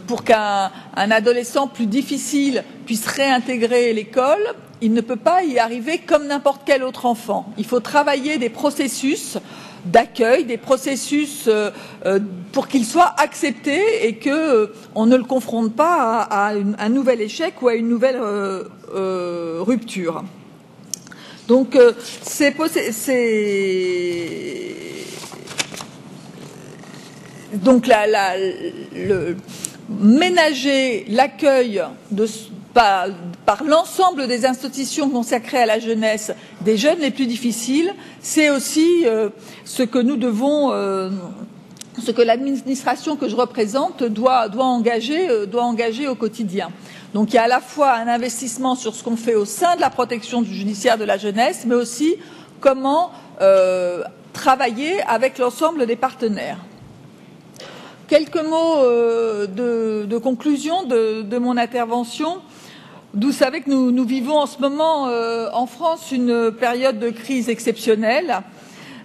pour qu'un adolescent plus difficile puisse réintégrer l'école, il ne peut pas y arriver comme n'importe quel autre enfant. Il faut travailler des processus d'accueil, des processus pour qu'il soit accepté et qu'on ne le confronte pas à un nouvel échec ou à une nouvelle rupture. Donc, ménager l'accueil par l'ensemble des institutions consacrées à la jeunesse des jeunes les plus difficiles, c'est aussi ce que nous devons, ce que l'administration que je représente doit engager au quotidien. Donc il y a à la fois un investissement sur ce qu'on fait au sein de la protection judiciaire de la jeunesse, mais aussi comment travailler avec l'ensemble des partenaires. Quelques mots de conclusion de mon intervention. Vous savez que nous vivons en ce moment en France une période de crise exceptionnelle.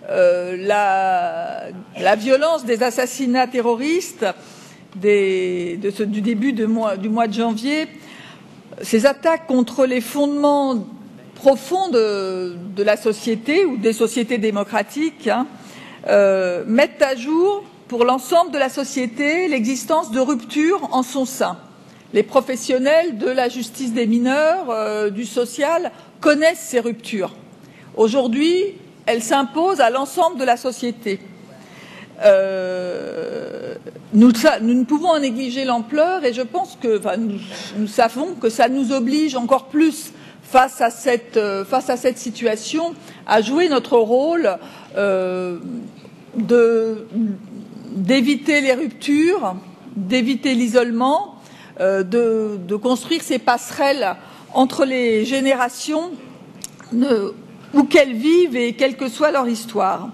La violence des assassinats terroristes du début du mois de janvier, ces attaques contre les fondements profonds de la société ou des sociétés démocratiques mettent à jour pour l'ensemble de la société l'existence de ruptures en son sein. Les professionnels de la justice des mineurs, du social, connaissent ces ruptures. Aujourd'hui, elles s'imposent à l'ensemble de la société. Nous ne pouvons en négliger l'ampleur et je pense que nous savons que ça nous oblige encore plus face à cette situation à jouer notre rôle d'éviter les ruptures, d'éviter l'isolement, de construire ces passerelles entre les générations où qu'elles vivent et quelle que soit leur histoire.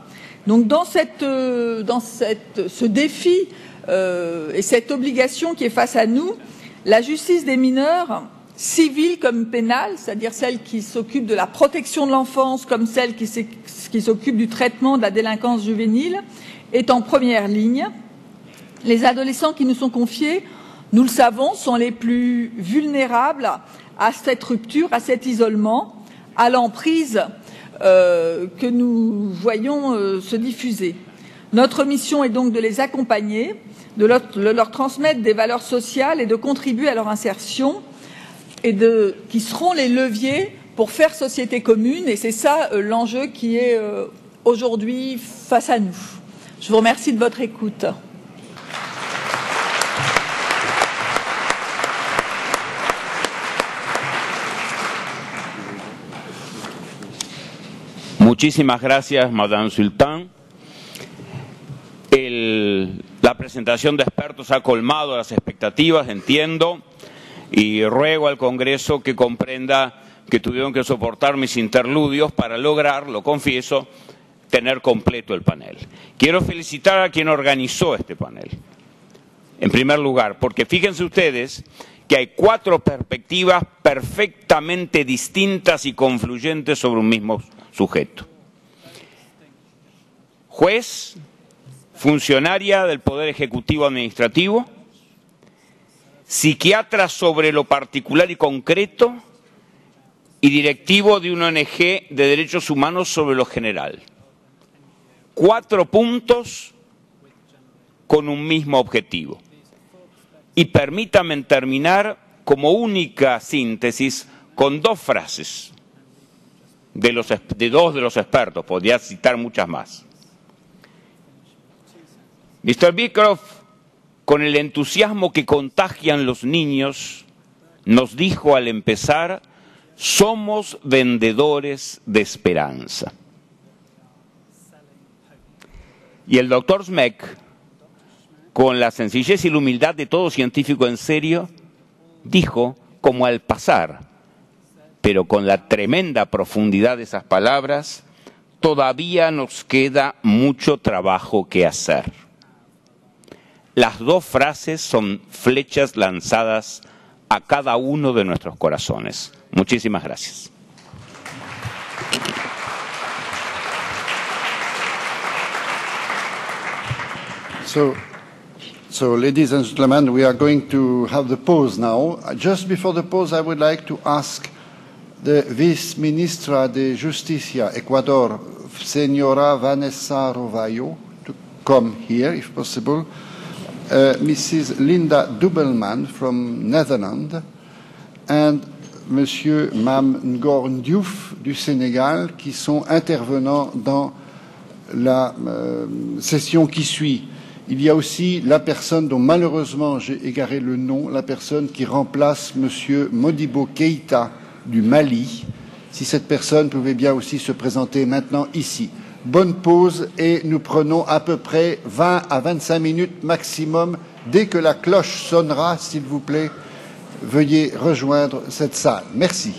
Donc dans ce défi et cette obligation qui est face à nous, la justice des mineurs, civile comme pénale, c'est-à-dire celle qui s'occupe de la protection de l'enfance comme celle qui s'occupe du traitement de la délinquance juvénile, est en première ligne. Les adolescents qui nous sont confiés, nous le savons, sont les plus vulnérables à cette rupture, à cet isolement, à l'emprise que nous voyons se diffuser. Notre mission est donc de les accompagner, de leur transmettre des valeurs sociales et de contribuer à leur insertion, et qui seront les leviers pour faire société commune. Et c'est ça l'enjeu qui est aujourd'hui face à nous. Je vous remercie de votre écoute. Muchísimas gracias, Madame Sultan. La presentación de expertos ha colmado las expectativas, entiendo, y ruego al Congreso que comprenda que tuvieron que soportar mis interludios para lograr, lo confieso, tener completo el panel. Quiero felicitar a quien organizó este panel, en primer lugar, porque fíjense ustedes que hay 4 perspectivas perfectamente distintas y confluyentes sobre un mismo sujeto. Juez, funcionaria del Poder Ejecutivo Administrativo, psiquiatra sobre lo particular y concreto y directivo de una ONG de derechos humanos sobre lo general. 4 puntos con un mismo objetivo. Y permítanme terminar como única síntesis con 2 frases de 2 de los expertos, podría citar muchas más. Mr. Beecroft, con el entusiasmo que contagian los niños, nos dijo al empezar: somos vendedores de esperanza. Y el doctor Schmeck, con la sencillez y la humildad de todo científico en serio, dijo, como al pasar, pero con la tremenda profundidad de esas palabras: todavía nos queda mucho trabajo que hacer. Las 2 frases son flechas lanzadas a cada uno de nuestros corazones. Muchísimas gracias. So, ladies and gentlemen, we are going to have the pause now. Just before the pause, I would like to ask the Vice-Ministra de Justicia, Ecuador, Señora Vanessa Rovallo, to come here, if possible. Mrs. Linda Dubelman from Netherlands, and Monsieur Mam Ngor Ndiouf du Sénégal, qui sont intervenants dans la session qui suit. Il y a aussi la personne dont malheureusement j'ai égaré le nom, la personne qui remplace Monsieur Modibo Keïta du Mali. Si cette personne pouvait bien aussi se présenter maintenant ici. Bonne pause et nous prenons à peu près 20 à 25 minutes maximum. Dès que la cloche sonnera, s'il vous plaît, veuillez rejoindre cette salle. Merci.